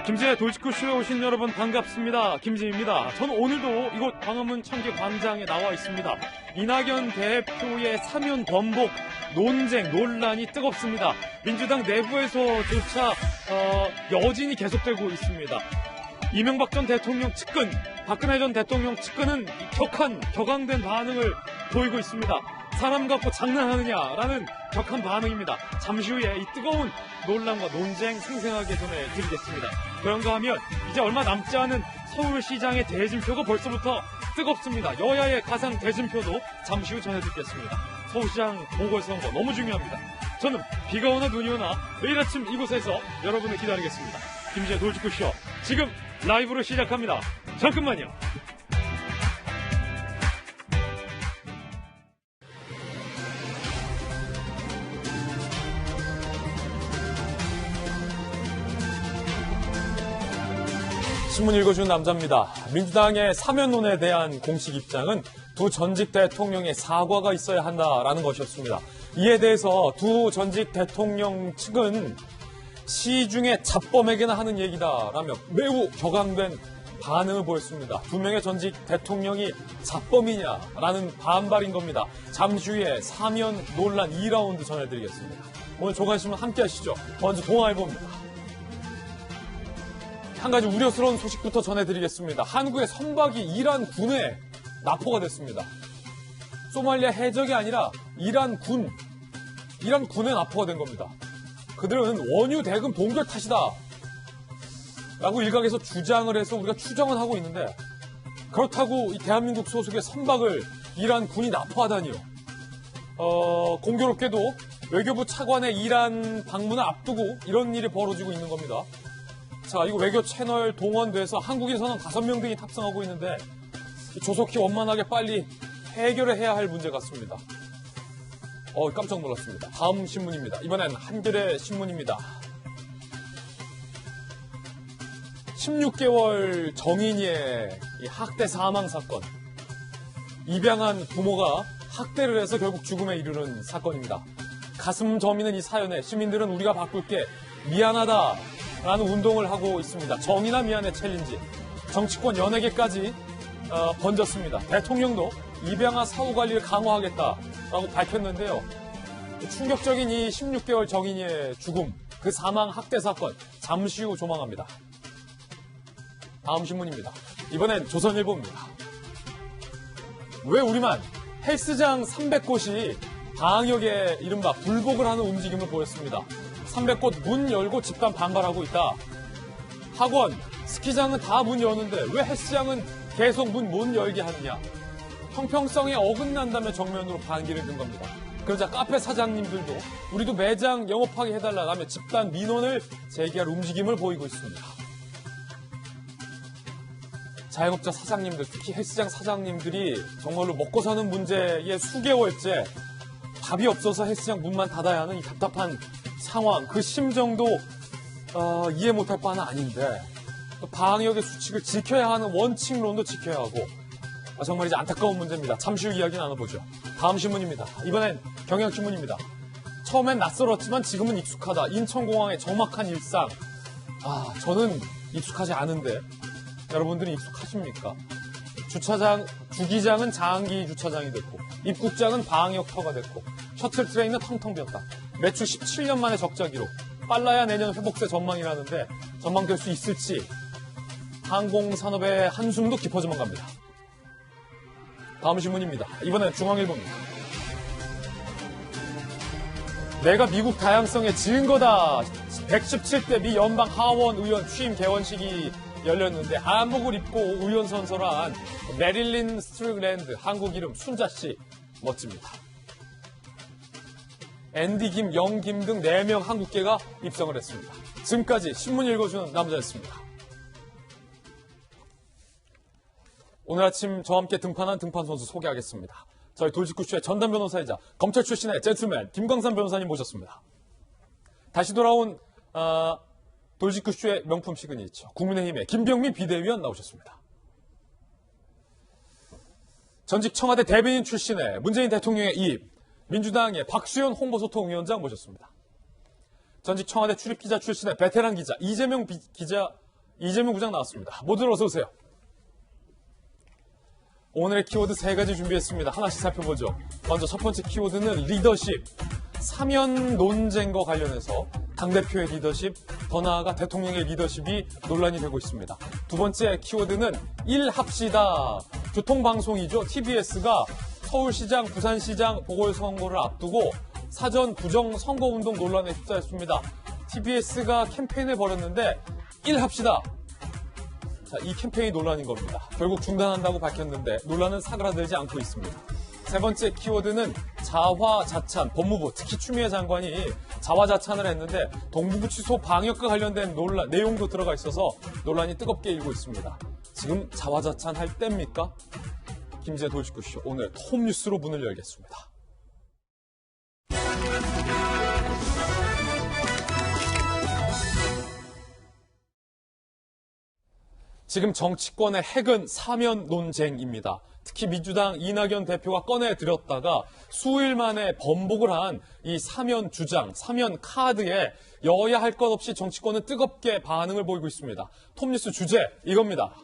김진의 돌직구쇼에 오신 여러분 반갑습니다. 김진입니다. 저는 오늘도 이곳 광화문 청계광장에 나와 있습니다. 이낙연 대표의 사면 번복 논쟁, 논란이 뜨겁습니다. 민주당 내부에서조차 여진이 계속되고 있습니다. 이명박 전 대통령 측근, 박근혜 전 대통령 측근은 격앙된 반응을 보이고 있습니다. 사람 갖고 장난하느냐라는 격한 반응입니다. 잠시 후에 이 뜨거운 논란과 논쟁 생생하게 전해드리겠습니다. 그런가 하면 이제 얼마 남지 않은 서울시장의 대진표가 벌써부터 뜨겁습니다. 여야의 가상 대진표도 잠시 후 전해드리겠습니다. 서울시장 보궐선거 너무 중요합니다. 저는 비가 오나 눈이 오나 매일 아침 이곳에서 여러분을 기다리겠습니다. 김지의 돌직구쇼 지금 라이브로 시작합니다. 잠깐만요. 신문 읽어주는 남자입니다. 민주당의 사면론에 대한 공식 입장은 두 전직 대통령의 사과가 있어야 한다라는 것이었습니다. 이에 대해서 두 전직 대통령 측은 시중에 잡범에게나 하는 얘기다라며 매우 격앙된 반응을 보였습니다. 두 명의 전직 대통령이 잡범이냐라는 반발인 겁니다. 잠시 후에 사면 논란 2라운드 전해드리겠습니다. 오늘 조간신문 함께 하시죠. 먼저 동아일보입니다. 한 가지 우려스러운 소식부터 전해드리겠습니다. 한국의 선박이 이란 군에 납포가 됐습니다. 소말리아 해적이 아니라 이란 군에 납포가 된 겁니다. 그들은 원유 대금 동결 탓이다 라고 일각에서 주장을 해서 우리가 추정은 하고 있는데, 그렇다고 이 대한민국 소속의 선박을 이란 군이 납포하다니요. 공교롭게도 외교부 차관의 이란 방문을 앞두고 이런 일이 벌어지고 있는 겁니다. 자, 이거 외교 채널 동원돼서 한국인 선원 5명 등이 탑승하고 있는데 조속히 원만하게 빨리 해결을 해야 할 문제 같습니다. 깜짝 놀랐습니다. 다음 신문입니다. 이번엔 한겨레 신문입니다. 16개월 정인이의 학대 사망 사건. 입양한 부모가 학대를 해서 결국 죽음에 이르는 사건입니다. 가슴 저미는 이 사연에 시민들은 우리가 바꿀게, 미안하다 라는 운동을 하고 있습니다. 정의나 미안해 챌린지. 정치권 연예계까지 번졌습니다. 대통령도 입양아 사후 관리를 강화하겠다라고 밝혔는데요. 충격적인 이 16개월 정인이의 죽음, 그 사망 학대 사건, 잠시 후 조망합니다. 다음 신문입니다. 이번엔 조선일보입니다. 왜 우리만? 헬스장 300곳이 방역에 이른바 불복을 하는 움직임을 보였습니다. 300곳 문 열고 집단 반발하고 있다. 학원, 스키장은 다 문 여는데 왜 헬스장은 계속 문 못 열게 하느냐. 형평성에 어긋난다며 정면으로 반기를 든 겁니다. 그러자 카페 사장님들도 우리도 매장 영업하게 해달라며 집단 민원을 제기할 움직임을 보이고 있습니다. 자영업자 사장님들, 특히 헬스장 사장님들이 정말로 먹고 사는 문제에 수개월째 답이 없어서 헬스장 문만 닫아야 하는 이 답답한 상황, 그 심정도 이해 못할 바는 아닌데, 또 방역의 수칙을 지켜야 하는 원칙론도 지켜야 하고, 정말 이제 안타까운 문제입니다. 잠시 후 이야기 나눠보죠. 다음 신문입니다. 이번엔 경향신문입니다. 처음엔 낯설었지만 지금은 익숙하다. 인천공항의 적막한 일상. 저는 익숙하지 않은데 여러분들은 익숙하십니까? 주기장은 장기 주차장이 됐고, 입국장은 방역터가 됐고, 셔틀 트레인은 텅텅 비었다. 매출 17년 만에 적자 기록. 빨라야 내년 회복세 전망이라는데 전망될 수 있을지 항공산업의 한숨도 깊어져만 갑니다. 다음 신문입니다. 이번엔 중앙일보입니다. 내가 미국 다양성의 증거다. 117대 미 연방 하원 의원 취임 개원식이 열렸는데 한복을 입고 의원 선서한 메릴린 스트릭랜드, 한국 이름 순자씨, 멋집니다. 앤디 김, 영 김 등 4명 한국계가 입성을 했습니다. 지금까지 신문 읽어주는 남자였습니다. 오늘 아침 저와 함께 등판한 등판 선수 소개하겠습니다. 저희 돌직구쇼의 전담 변호사이자 검찰 출신의 젠틀맨 김광산 변호사님 모셨습니다. 다시 돌아온 돌직구쇼의 명품 시그니처 국민의힘의 김병민 비대위원 나오셨습니다. 전직 청와대 대변인 출신의 문재인 대통령의 이입, 민주당의 박수현 홍보소통위원장 모셨습니다. 전직 청와대 출입기자 출신의 베테랑 기자 이재명 기자 이재명 부장 나왔습니다. 모두들 어서 오세요. 오늘의 키워드 3가지 준비했습니다. 하나씩 살펴보죠. 먼저 첫 번째 키워드는 리더십. 사면 논쟁과 관련해서 당대표의 리더십, 더 나아가 대통령의 리더십이 논란이 되고 있습니다. 두 번째 키워드는 일합시다. 교통방송이죠. TBS가 서울시장, 부산시장 보궐선거를 앞두고 사전 부정선거운동 논란에 휩싸였습니다. TBS가 캠페인을 벌였는데 일합시다. 자, 이 캠페인이 논란인 겁니다. 결국 중단한다고 밝혔는데 논란은 사그라들지 않고 있습니다. 세 번째 키워드는 자화자찬. 법무부, 특히 추미애 장관이 자화자찬을 했는데 동부구 취소 방역과 관련된 내용도 들어가 있어서 논란이 뜨겁게 일고 있습니다. 지금 자화자찬 할 때입니까? 김지혜 돌직구쇼 오늘 톱뉴스로 문을 열겠습니다. 지금 정치권의 핵은 사면 논쟁입니다. 특히 민주당 이낙연 대표가 꺼내들였다가 수일 만에 번복을 한 이 사면 주장, 사면 카드에 여야 할 것 없이 정치권은 뜨겁게 반응을 보이고 있습니다. 톱뉴스 주제 이겁니다.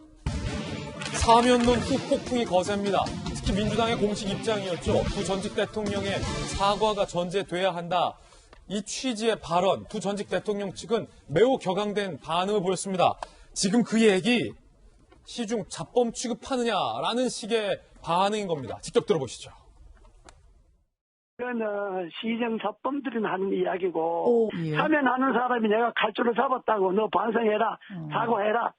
사면론 후폭풍이 거셉니다. 특히 민주당의 공식 입장이었죠. 두 전직 대통령의 사과가 전제돼야 한다. 이 취지의 발언, 두 전직 대통령 측은 매우 격앙된 반응을 보였습니다. 지금 그 얘기 시중 잡범 취급하느냐라는 식의 반응인 겁니다. 직접 들어보시죠. 이거는 시정 잡범들이 하는 이야기고 예. 사면하는 사람이 내가 칼줄을 잡았다고 너 반성해라 사과해라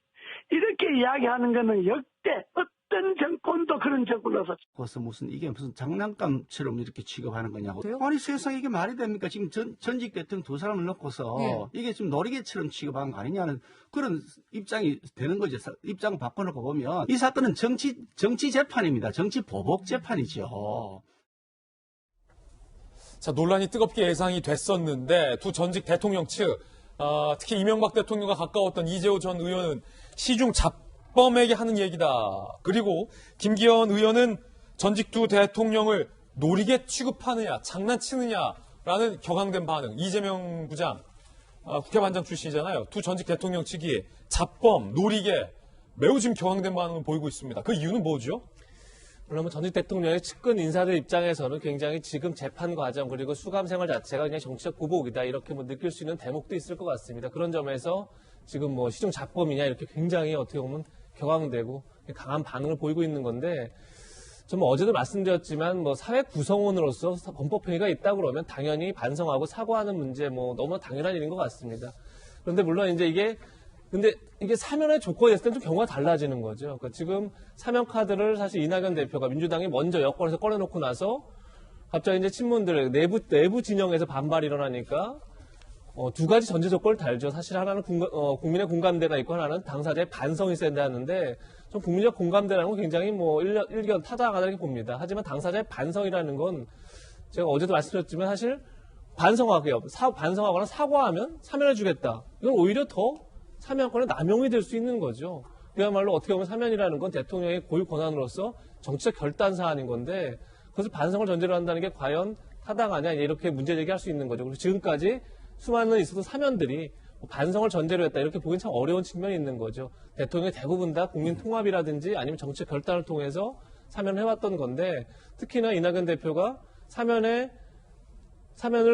이렇게 이야기하는 거는 역대 어떤 정권도 그런 정권으로서 그래서 이게 무슨 장난감처럼 이렇게 취급하는 거냐고. 그래요? 아니 세상에 이게 말이 됩니까? 지금 전직 대통령 두 사람을 넣고서 네. 이게 좀 놀이개처럼 취급한 거 아니냐는 그런 입장이 되는 거죠. 입장 바꿔놓고 보면 이 사건은 정치 재판입니다. 정치 보복 재판이죠. 자, 논란이 뜨겁게 예상이 됐었는데 두 전직 대통령 측, 특히 이명박 대통령과 가까웠던 이재호 전 의원은 시중 잡범에게 하는 얘기다. 그리고 김기현 의원은 전직 두 대통령을 놀이개 취급하느냐, 장난치느냐라는 격앙된 반응. 이재명 부장, 국회반장 출신이잖아요. 두 전직 대통령 측이 잡범, 놀이개 매우 지금 격앙된 반응을 보이고 있습니다. 그 이유는 뭐죠? 물론 전직 대통령의 측근 인사들 입장에서는 굉장히 지금 재판 과정 그리고 수감 생활 자체가 그냥 정치적 보복이다 이렇게 느낄 수 있는 대목도 있을 것 같습니다. 그런 점에서 지금 시중 잡범이냐 이렇게 굉장히 어떻게 보면 격앙되고 강한 반응을 보이고 있는 건데 좀 어제도 말씀드렸지만 사회 구성원으로서 범법행위가 있다 그러면 당연히 반성하고 사과하는 문제 너무 당연한 일인 것 같습니다. 그런데 물론 이제 근데 이게 사면의 조건이 있을 땐 좀 경우가 달라지는 거죠. 그러니까 지금 사면 카드를 사실 이낙연 대표가 민주당이 먼저 여권에서 꺼내놓고 나서 갑자기 이제 친문들 내부 진영에서 반발이 일어나니까 두 가지 전제 조건을 달죠. 사실 하나는 국민의 공감대가 있고 하나는 당사자의 반성이 있어야 하는데 좀 국민적 공감대라는 건 굉장히 일견 타당하다고 봅니다. 하지만 당사자의 반성이라는 건 제가 어제도 말씀드렸지만 사실 반성하거나 사과하면 사면해주겠다. 이건 오히려 더 사면권의 남용이 될 수 있는 거죠. 그야말로 어떻게 보면 사면이라는 건 대통령의 고유 권한으로서 정치적 결단 사안인 건데 그것을 반성을 전제로 한다는 게 과연 타당하냐 이렇게 문제 제기할 수 있는 거죠. 그리고 지금까지 수많은 있었던 사면들이 반성을 전제로 했다 이렇게 보기엔 참 어려운 측면이 있는 거죠. 대통령이 대부분 다 국민 통합이라든지 아니면 정치적 결단을 통해서 사면을 해왔던 건데 특히나 이낙연 대표가 사면을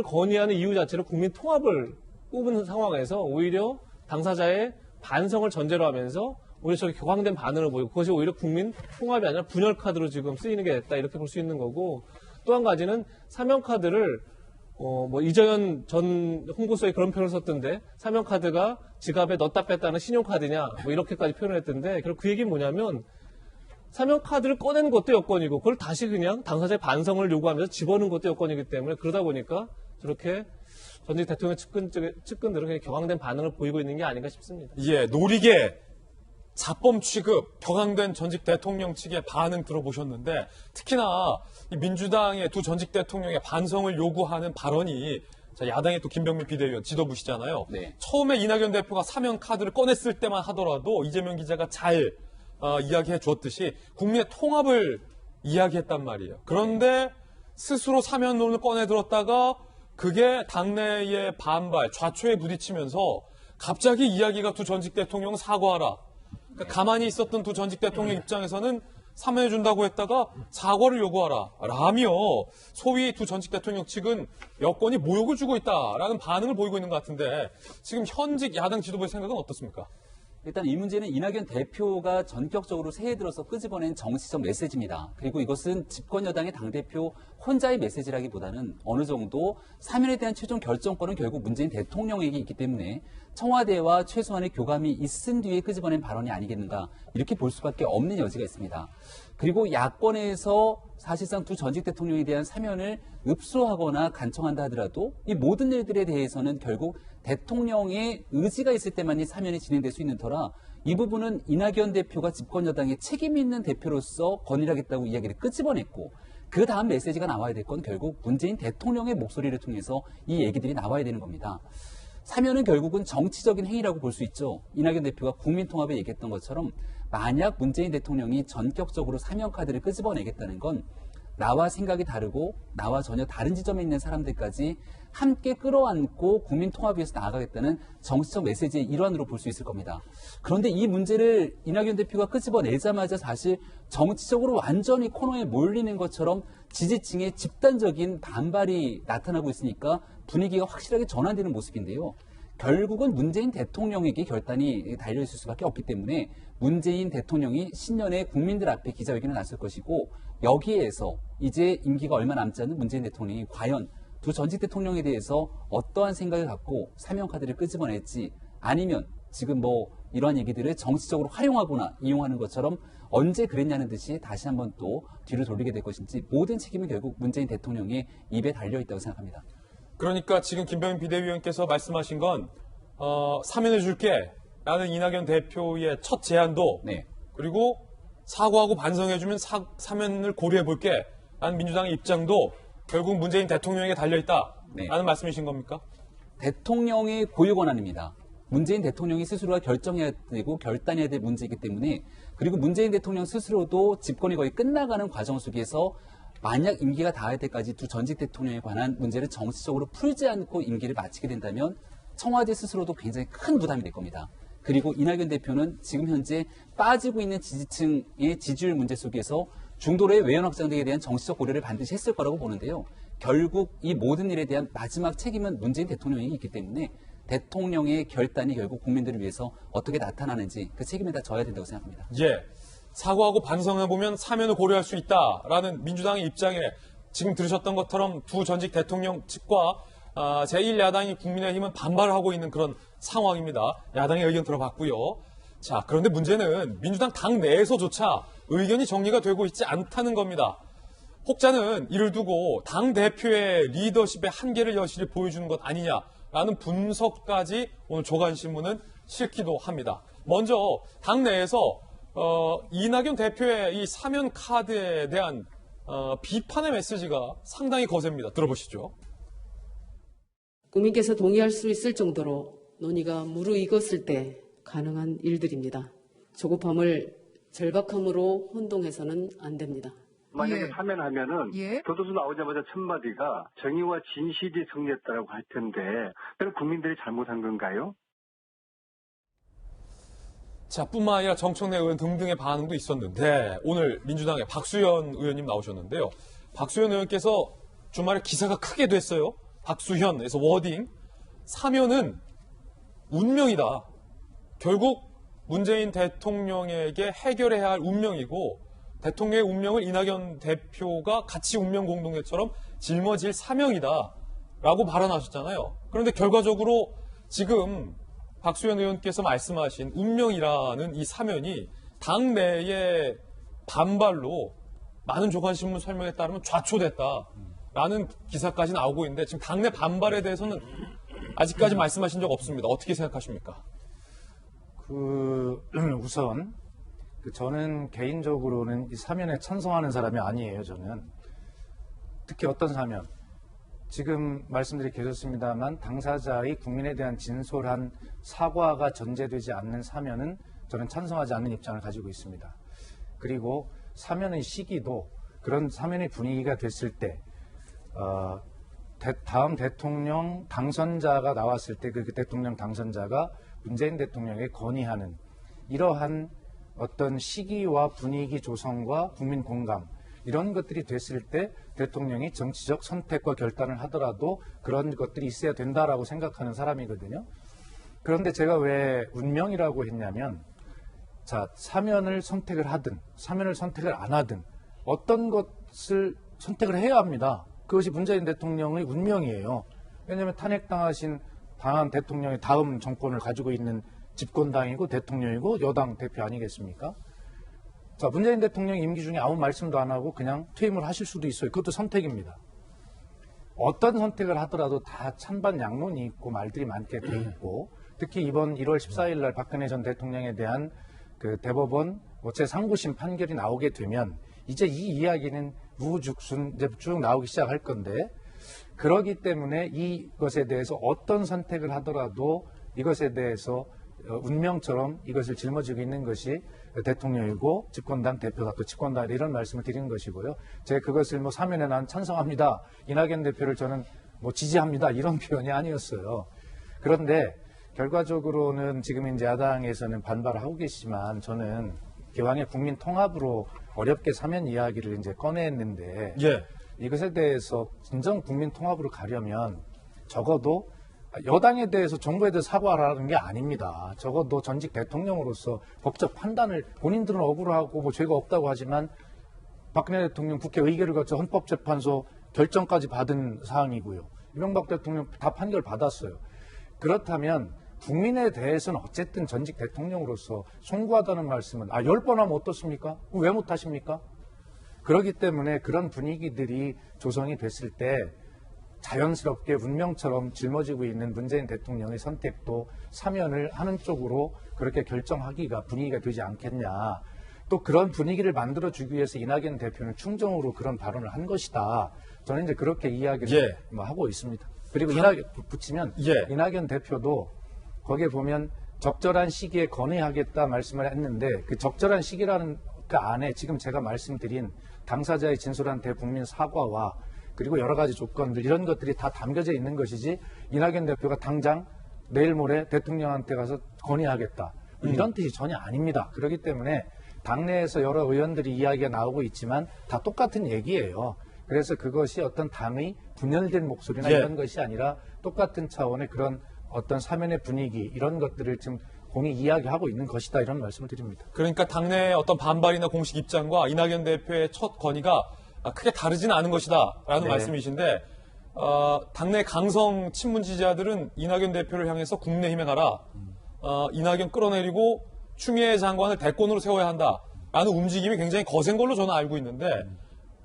건의하는 이유 자체로 국민 통합을 꼽은 상황에서 오히려 당사자의 반성을 전제로 하면서 오히려 저게 격앙된 반응을 보이고 그것이 오히려 국민 통합이 아니라 분열 카드로 지금 쓰이는 게 됐다 이렇게 볼 수 있는 거고 또 한 가지는 사면 카드를 이정현 전 홍보수석이 그런 표현을 썼던데 사면 카드가 지갑에 넣었다 뺐다는 신용카드냐 이렇게까지 표현을 했던데 결국 그 얘기는 뭐냐면 사면 카드를 꺼내는 것도 여건이고 그걸 다시 그냥 당사자의 반성을 요구하면서 집어넣은 것도 여건이기 때문에 그러다 보니까 저렇게 전직 대통령 측근들은 그냥 격앙된 반응을 보이고 있는 게 아닌가 싶습니다. 예, 놀이개, 잡범 취급, 격앙된 전직 대통령 측의 반응 들어보셨는데 특히나 이 민주당의 두 전직 대통령의 반성을 요구하는 발언이 야당의 또 김병민 비대위원 지도부시잖아요. 네. 처음에 이낙연 대표가 사면 카드를 꺼냈을 때만 하더라도 이재명 기자가 잘 이야기해 주었듯이 국민의 통합을 이야기했단 말이에요. 그런데 스스로 사면론을 꺼내들었다가 그게 당내의 반발, 좌초에 부딪히면서 갑자기 이야기가 두 전직 대통령 사과하라. 그러니까 가만히 있었던 두 전직 대통령 입장에서는 사면해준다고 했다가 사과를 요구하라 라며 소위 두 전직 대통령 측은 여권이 모욕을 주고 있다라는 반응을 보이고 있는 것 같은데 지금 현직 야당 지도부의 생각은 어떻습니까? 일단 이 문제는 이낙연 대표가 전격적으로 새해 들어서 끄집어낸 정치적 메시지입니다. 그리고 이것은 집권 여당의 당대표 혼자의 메시지라기보다는 어느 정도 사면에 대한 최종 결정권은 결국 문재인 대통령에게 있기 때문에 청와대와 최소한의 교감이 있은 뒤에 끄집어낸 발언이 아니겠는가 이렇게 볼 수밖에 없는 여지가 있습니다. 그리고 야권에서 사실상 두 전직 대통령에 대한 사면을 읍소하거나 간청한다 하더라도 이 모든 일들에 대해서는 결국 대통령의 의지가 있을 때만이 사면이 진행될 수 있는 터라 이 부분은 이낙연 대표가 집권 여당의 책임 있는 대표로서 건의하겠다고 이야기를 끄집어냈고 그 다음 메시지가 나와야 될 건 결국 문재인 대통령의 목소리를 통해서 이 얘기들이 나와야 되는 겁니다. 사면은 결국은 정치적인 행위라고 볼 수 있죠. 이낙연 대표가 국민통합에 얘기했던 것처럼 만약 문재인 대통령이 전격적으로 사면 카드를 끄집어내겠다는 건 나와 생각이 다르고 나와 전혀 다른 지점에 있는 사람들까지 함께 끌어안고 국민통합 위해서 나아가겠다는 정치적 메시지의 일환으로 볼 수 있을 겁니다. 그런데 이 문제를 이낙연 대표가 끄집어내자마자 사실 정치적으로 완전히 코너에 몰리는 것처럼 지지층의 집단적인 반발이 나타나고 있으니까 분위기가 확실하게 전환되는 모습인데요. 결국은 문재인 대통령에게 결단이 달려있을 수밖에 없기 때문에 문재인 대통령이 신년에 국민들 앞에 기자회견을 나설 것이고 여기에서 이제 임기가 얼마 남지 않은 문재인 대통령이 과연 두 전직 대통령에 대해서 어떠한 생각을 갖고 사면카드를 끄집어낼지 아니면 지금 뭐 이러한 얘기들을 정치적으로 활용하거나 이용하는 것처럼 언제 그랬냐는 듯이 다시 한번 또 뒤로 돌리게 될 것인지 모든 책임은 결국 문재인 대통령의 입에 달려있다고 생각합니다. 그러니까 지금 김병인 비대위원께서 말씀하신 건 사면해줄게 라는 이낙연 대표의 첫 제안도 네. 그리고 사과하고 반성해주면 사면을 고려해볼게 라는 민주당의 입장도 결국 문재인 대통령에게 달려있다 네. 라는 말씀이신 겁니까? 대통령의 고유 권한입니다. 문재인 대통령이 스스로가 결정해야 되고 결단해야 될 문제이기 때문에 그리고 문재인 대통령 스스로도 집권이 거의 끝나가는 과정 속에서 만약 임기가 닿을 때까지 두 전직 대통령에 관한 문제를 정치적으로 풀지 않고 임기를 마치게 된다면 청와대 스스로도 굉장히 큰 부담이 될 겁니다. 그리고 이낙연 대표는 지금 현재 빠지고 있는 지지층의 지지율 문제 속에서 중도로의 외연 확장등에 대한 정치적 고려를 반드시 했을 거라고 보는데요. 결국 이 모든 일에 대한 마지막 책임은 문재인 대통령이 있기 때문에 대통령의 결단이 결국 국민들을 위해서 어떻게 나타나는지 그 책임을 다 져야 된다고 생각합니다. 예. 사과하고 반성해보면 사면을 고려할 수 있다라는 민주당의 입장에 지금 들으셨던 것처럼 두 전직 대통령 측과 제1야당이 국민의힘은 반발을 하고 있는 그런 상황입니다. 야당의 의견 들어봤고요. 자, 그런데 문제는 민주당 당 내에서조차 의견이 정리가 되고 있지 않다는 겁니다. 혹자는 이를 두고 당 대표의 리더십의 한계를 여실히 보여주는 것 아니냐라는 분석까지 오늘 조간신문은 실기도 합니다. 먼저 당 내에서 이낙연 대표의 이 사면 카드에 대한 비판의 메시지가 상당히 거셉니다. 들어보시죠. 국민께서 동의할 수 있을 정도로 논의가 무르익었을 때 가능한 일들입니다. 조급함을 절박함으로 혼동해서는 안 됩니다. 만약에 사면하면은 교도소 나오자마자 첫 마디가 정의와 진실이 승리했다라고 할 텐데 그럼 국민들이 잘못한 건가요? 자, 뿐만 아니라 정청래 의원 등등의 반응도 있었는데 오늘 민주당의 박수현 의원님 나오셨는데요. 박수현 의원께서 주말에 기사가 크게 됐어요. 박수현에서 워딩. 사면은 운명이다. 결국 문재인 대통령에게 해결해야 할 운명이고 대통령의 운명을 이낙연 대표가 같이 운명 공동체처럼 짊어질 사명이다. 라고 발언하셨잖아요. 그런데 결과적으로 지금 박수현 의원께서 말씀하신 운명이라는 이 사면이 당내의 반발로 많은 조간신문 설명에 따르면 좌초됐다라는 기사까지 나오고 있는데 지금 당내 반발에 대해서는 아직까지 말씀하신 적 없습니다. 어떻게 생각하십니까? 우선 저는 개인적으로는 이 사면에 찬성하는 사람이 아니에요. 저는 특히 어떤 사면 지금 말씀드리 계셨습니다만 당사자의 국민에 대한 진솔한 사과가 전제되지 않는 사면은 저는 찬성하지 않는 입장을 가지고 있습니다. 그리고 사면의 시기도 그런 사면의 분위기가 됐을 때 다음 대통령 당선자가 나왔을 때 그 대통령 당선자가 문재인 대통령에 건의하는 이러한 어떤 시기와 분위기 조성과 국민 공감 이런 것들이 됐을 때 대통령이 정치적 선택과 결단을 하더라도 그런 것들이 있어야 된다라고 생각하는 사람이거든요. 그런데 제가 왜 운명이라고 했냐면 자, 사면을 선택을 하든 사면을 선택을 안 하든 어떤 것을 선택을 해야 합니다. 그것이 문재인 대통령의 운명이에요. 왜냐하면 탄핵당하신 당한 대통령의 다음 정권을 가지고 있는 집권당이고 대통령이고 여당 대표 아니겠습니까? 자, 문재인 대통령 임기 중에 아무 말씀도 안 하고 그냥 퇴임을 하실 수도 있어요. 그것도 선택입니다. 어떤 선택을 하더라도 다 찬반 양론이 있고 말들이 많게 돼 있고 특히 이번 1월 14일 날 박근혜 전 대통령에 대한 그 대법원 제3구심 판결이 나오게 되면 이제 이 이야기는 우후죽순 이제 쭉 나오기 시작할 건데 그러기 때문에 이것에 대해서 어떤 선택을 하더라도 이것에 대해서 운명처럼 이것을 짊어지고 있는 것이 대통령이고 집권당 대표다 또 집권당 이런 말씀을 드리는 것이고요. 제가 그것을 사면에 난 찬성합니다. 이낙연 대표를 저는 지지합니다. 이런 표현이 아니었어요. 그런데 결과적으로는 지금 이제 야당에서는 반발을 하고 계시지만 저는 기왕에 국민 통합으로 어렵게 사면 이야기를 이제 꺼냈는데 예. 이것에 대해서 진정 국민 통합으로 가려면 적어도 여당에 대해서 정부에 대해서 사과하라는 게 아닙니다. 적어도 전직 대통령으로서 법적 판단을 본인들은 억울하고 죄가 없다고 하지만 박근혜 대통령 국회 의결을 거쳐 헌법재판소 결정까지 받은 사항이고요. 이명박 대통령 다 판결 받았어요. 그렇다면 국민에 대해서는 어쨌든 전직 대통령으로서 송구하다는 말씀은 10번 하면 어떻습니까? 왜 못하십니까? 그렇기 때문에 그런 분위기들이 조성이 됐을 때 자연스럽게 운명처럼 짊어지고 있는 문재인 대통령의 선택도 사면을 하는 쪽으로 그렇게 결정하기가 분위기가 되지 않겠냐. 또 그런 분위기를 만들어주기 위해서 이낙연 대표는 충정으로 그런 발언을 한 것이다. 저는 이제 그렇게 이야기를 하고 있습니다. 그리고 이낙연 붙이면 이낙연 대표도 거기에 보면 적절한 시기에 건의하겠다 말씀을 했는데 그 적절한 시기라는 그 안에 지금 제가 말씀드린 당사자의 진솔한 대국민 사과와 그리고 여러 가지 조건들 이런 것들이 다 담겨져 있는 것이지 이낙연 대표가 당장 내일 모레 대통령한테 가서 건의하겠다. 이런 뜻이 전혀 아닙니다. 그렇기 때문에 당내에서 여러 의원들이 이야기가 나오고 있지만 다 똑같은 얘기예요. 그래서 그것이 어떤 당의 분열된 목소리나 이런 것이 아니라 똑같은 차원의 그런 어떤 사면의 분위기 이런 것들을 지금 공히 이야기하고 있는 것이다 이런 말씀을 드립니다. 그러니까 당내의 어떤 반발이나 공식 입장과 이낙연 대표의 첫 건의가 크게 다르지는 않은 것이다라는 말씀이신데 당내 강성 친문 지지자들은 이낙연 대표를 향해서 국민의힘에 가라. 이낙연 끌어내리고 추미애 장관을 대권으로 세워야 한다라는 움직임이 굉장히 거센 걸로 저는 알고 있는데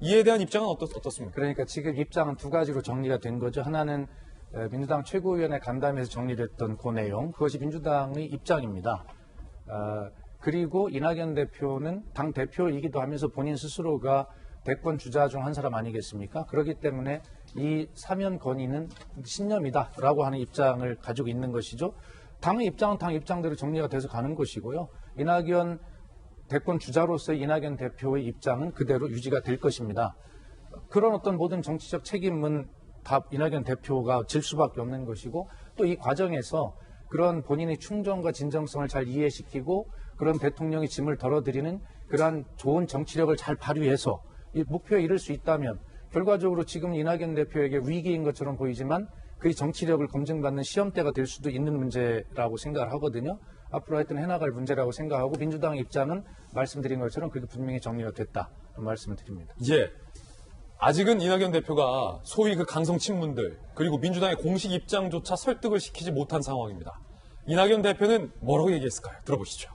이에 대한 입장은 어떻습니까? 그러니까 지금 입장은 두 가지로 정리가 된 거죠. 하나는 민주당 최고위원회 간담회에서 정리됐던 그 내용, 그것이 민주당의 입장입니다. 그리고 이낙연 대표는 당 대표이기도 하면서 본인 스스로가 대권 주자 중 한 사람 아니겠습니까? 그렇기 때문에 이 사면 건의는 신념이다라고 하는 입장을 가지고 있는 것이죠. 당의 입장은 당 입장대로 정리가 돼서 가는 것이고요. 이낙연 대권 주자로서의 이낙연 대표의 입장은 그대로 유지가 될 것입니다. 그런 어떤 모든 정치적 책임은 다 이낙연 대표가 질 수밖에 없는 것이고 또 이 과정에서 그런 본인의 충정과 진정성을 잘 이해시키고 그런 대통령의 짐을 덜어드리는 그러한 좋은 정치력을 잘 발휘해서 이 목표에 이를 수 있다면 결과적으로 지금 이낙연 대표에게 위기인 것처럼 보이지만 그 정치력을 검증받는 시험대가 될 수도 있는 문제라고 생각을 하거든요. 앞으로 하여튼 해나갈 문제라고 생각하고 민주당의 입장은 말씀드린 것처럼 그렇게 분명히 정리가 됐다 말씀을 드립니다. 아직은 이낙연 대표가 소위 그 강성 친문들 그리고 민주당의 공식 입장조차 설득을 시키지 못한 상황입니다. 이낙연 대표는 뭐라고 얘기했을까요? 들어보시죠.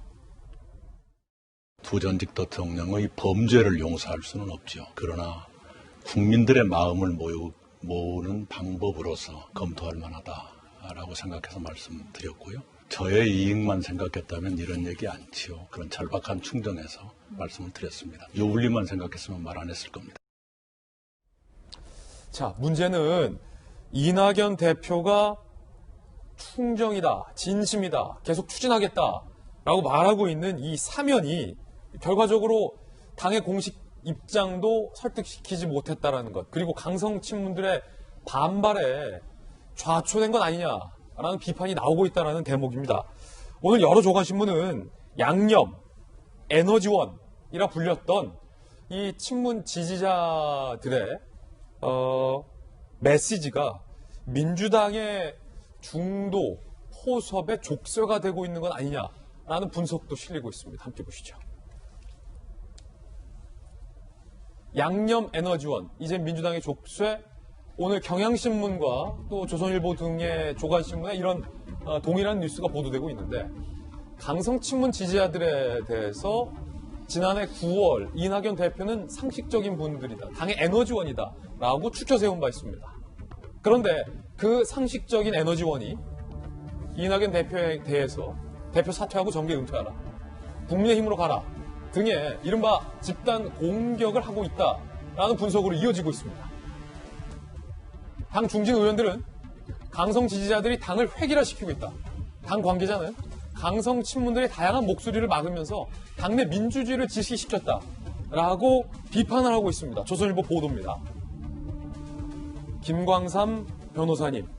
두 전직 대통령의 범죄를 용서할 수는 없죠. 그러나 국민들의 마음을 모으는 방법으로서 검토할 만하다라고 생각해서 말씀드렸고요. 저의 이익만 생각했다면 이런 얘기 않지요. 그런 절박한 충정에서 말씀을 드렸습니다. 요울리만 생각했으면 말 안 했을 겁니다. 자, 문제는 이낙연 대표가 충정이다, 진심이다, 계속 추진하겠다라고 말하고 있는 이 사면이 결과적으로 당의 공식 입장도 설득시키지 못했다라는 것, 그리고 강성 친문들의 반발에 좌초된 것 아니냐라는 비판이 나오고 있다는 대목입니다. 오늘 여러 조간신문은 양념, 에너지원이라 불렸던 이 친문 지지자들의 메시지가 민주당의 중도 포섭의 족쇄가 되고 있는 건 아니냐라는 분석도 실리고 있습니다. 함께 보시죠. 양념 에너지원, 이제 민주당의 족쇄, 오늘 경향신문과 또 조선일보 등의 조간신문에 이런 동일한 뉴스가 보도되고 있는데 강성 친문 지지자들에 대해서 지난해 9월 이낙연 대표는 상식적인 분들이다, 당의 에너지원이다 라고 추켜 세운 바 있습니다. 그런데 그 상식적인 에너지원이 이낙연 대표에 대해서 대표 사퇴하고 정계 은퇴하라, 국민의힘으로 가라 등의 이른바 집단 공격을 하고 있다라는 분석으로 이어지고 있습니다. 당 중진 의원들은 강성 지지자들이 당을 획일화시키고 있다. 당 관계자는 강성 친문들의 다양한 목소리를 막으면서 당내 민주주의를 지시시켰다라고 비판을 하고 있습니다. 조선일보 보도입니다. 김광삼 변호사님,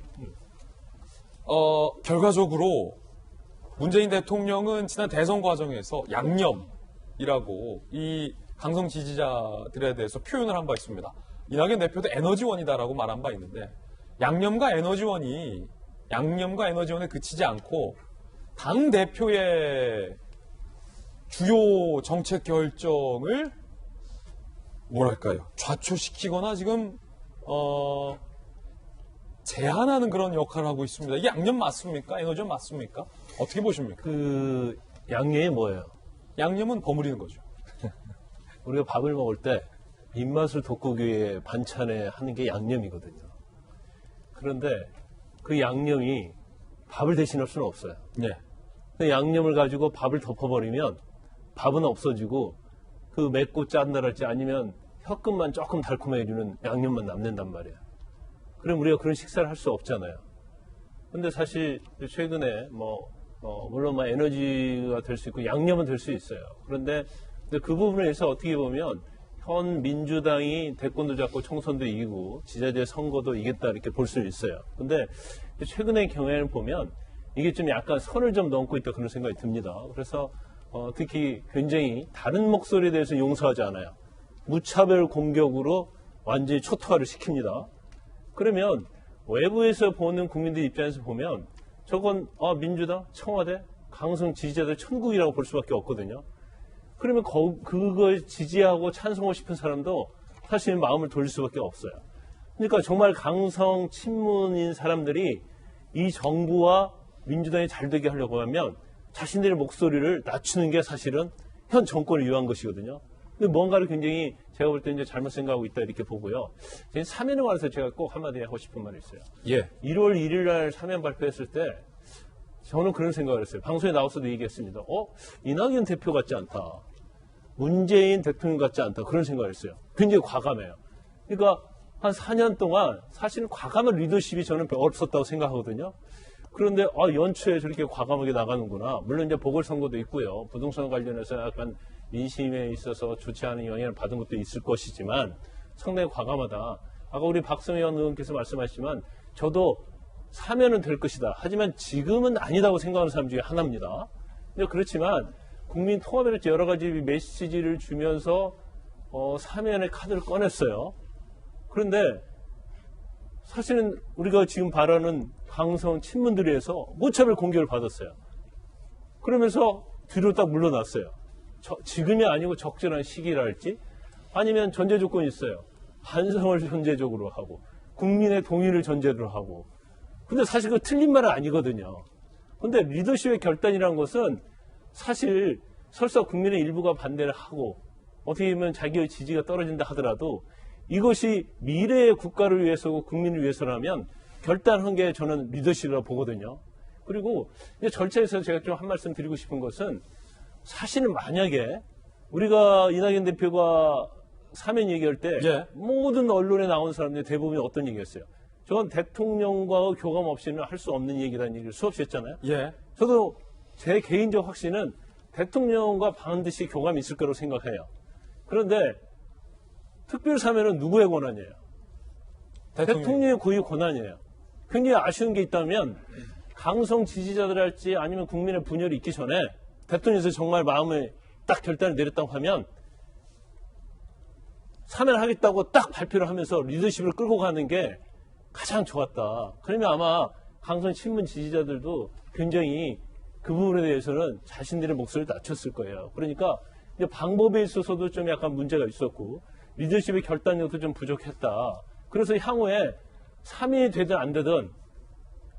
결과적으로 문재인 대통령은 지난 대선 과정에서 양념이라고 이 강성 지지자들에 대해서 표현을 한 바 있습니다. 이낙연 대표도 에너지원이다라고 말한 바 있는데 양념과 에너지원에 그치지 않고 당 대표의 주요 정책 결정을 뭐랄까요, 좌초시키거나 지금 제한하는 그런 역할을 하고 있습니다. 이게 양념 맞습니까? 에너지원 맞습니까? 어떻게 보십니까? 그 양념이 뭐예요? 양념은 버무리는 거죠. 우리가 밥을 먹을 때 입맛을 돋구기 위해 반찬에 하는 게 양념이거든요. 그런데 그 양념이 밥을 대신할 수는 없어요. 네. 그 양념을 가지고 밥을 덮어버리면 밥은 없어지고 그 맵고 짠달할지 아니면 혀끝만 조금 달콤해지는 양념만 남는단 말이에요. 그럼 우리가 그런 식사를 할 수 없잖아요. 근데 사실 최근에 물론 에너지가 될 수 있고 양념은 될 수 있어요. 그런데 그 부분에서 어떻게 보면 현 민주당이 대권도 잡고 총선도 이기고 지자체 선거도 이겼다 이렇게 볼 수 있어요. 근데 최근의 경향을 보면 이게 좀 약간 선을 좀 넘고 있다 그런 생각이 듭니다. 그래서 특히 굉장히 다른 목소리에 대해서 용서하지 않아요. 무차별 공격으로 완전히 초토화를 시킵니다. 그러면 외부에서 보는 국민들 입장에서 보면 저건 민주당, 청와대, 강성 지지자들 천국이라고 볼 수밖에 없거든요. 그러면 그걸 지지하고 찬송하고 싶은 사람도 사실 마음을 돌릴 수밖에 없어요. 그러니까 정말 강성 친문인 사람들이 이 정부와 민주당이 잘 되게 하려고 하면 자신들의 목소리를 낮추는 게 사실은 현 정권을 위한 것이거든요. 근데 뭔가를 굉장히 제가 볼 때 이제 잘못 생각하고 있다 이렇게 보고요. 사면에 관해서 제가 꼭 한마디 하고 싶은 말이 있어요. 예. 1월 1일 날 사면 발표했을 때 저는 그런 생각을 했어요. 방송에 나와서도 얘기했습니다. 이낙연 대표 같지 않다. 문재인 대통령 같지 않다. 그런 생각을 했어요. 굉장히 과감해요. 그러니까 한 4년 동안 사실은 과감한 리더십이 저는 없었다고 생각하거든요. 그런데 연초에 저렇게 과감하게 나가는구나. 물론 이제 보궐선거도 있고요. 부동산 관련해서 약간 민심에 있어서 좋지 않은 영향을 받은 것도 있을 것이지만 상당히 과감하다. 아까 우리 박성현 의원께서 말씀하셨지만 저도 사면은 될 것이다. 하지만 지금은 아니다고 생각하는 사람 중에 하나입니다. 근데 그렇지만 국민 통합에 여러 가지 메시지를 주면서 사면의 카드를 꺼냈어요. 그런데 사실은 우리가 지금 바라는 강성 친문들에 의해서 무차별 공격을 받았어요. 그러면서 뒤로 딱 물러났어요. 지금이 아니고 적절한 시기랄지 아니면 전제 조건이 있어요. 반성을 전제적으로 하고 국민의 동의를 전제로 하고. 근데 사실 그 틀린 말은 아니거든요. 근데 리더십의 결단이라는 것은 사실 설사 국민의 일부가 반대를 하고 어떻게 보면 자기의 지지가 떨어진다 하더라도 이것이 미래의 국가를 위해서고 국민을 위해서라면 결단한 게 저는 리더십이라고 보거든요. 그리고 이제 절차에서 제가 좀 한 말씀 드리고 싶은 것은 사실은 만약에 우리가 이낙연 대표가 사면 얘기할 때 모든 언론에 나온 사람들 대부분이 어떤 얘기였어요? 저건 대통령과 교감 없이는 할 수 없는 얘기라는 얘기를 수없이 했잖아요. 저도 제 개인적 확신은 대통령과 반드시 교감이 있을 거라고 생각해요. 그런데 특별사면은 누구의 권한이에요? 대통령의 고유 권한이에요. 굉장히 아쉬운 게 있다면 강성 지지자들 할지 아니면 국민의 분열이 있기 전에 대통령에서 정말 마음을 딱 결단을 내렸다고 하면 사면을 하겠다고 딱 발표를 하면서 리더십을 끌고 가는 게 가장 좋았다. 그러면 아마 강성 친문 지지자들도 굉장히 그 부분에 대해서는 자신들의 목소리를 낮췄을 거예요. 그러니까 이제 방법에 있어서도 좀 약간 문제가 있었고 리더십의 결단력도 좀 부족했다. 그래서 향후에 3위 되든 안 되든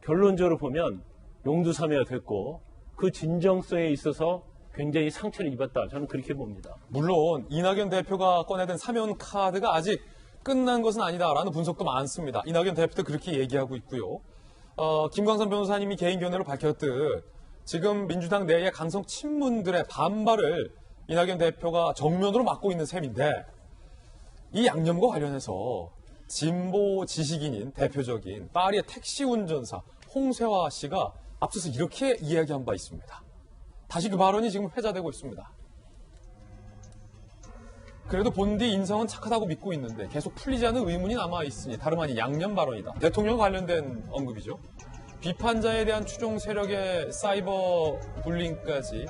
결론적으로 보면 용두사미가 됐고 그 진정성에 있어서 굉장히 상처를 입었다. 저는 그렇게 봅니다. 물론 이낙연 대표가 꺼내든 사면 카드가 아직 끝난 것은 아니다라는 분석도 많습니다. 이낙연 대표도 그렇게 얘기하고 있고요. 김광선 변호사님이 개인 견해로 밝혔듯 지금 민주당 내의 강성 친문들의 반발을 이낙연 대표가 정면으로 막고 있는 셈인데 이 양념과 관련해서 진보 지식인인 대표적인 파리의 택시 운전사 홍세화 씨가 앞서서 이렇게 이야기한 바 있습니다. 다시 그 발언이 지금 회자되고 있습니다. 그래도 본디 인성은 착하다고 믿고 있는데 계속 풀리지 않은 의문이 남아있으니 다름 아닌 양념 발언이다. 대통령 관련된 언급이죠. 비판자에 대한 추종 세력의 사이버 불링까지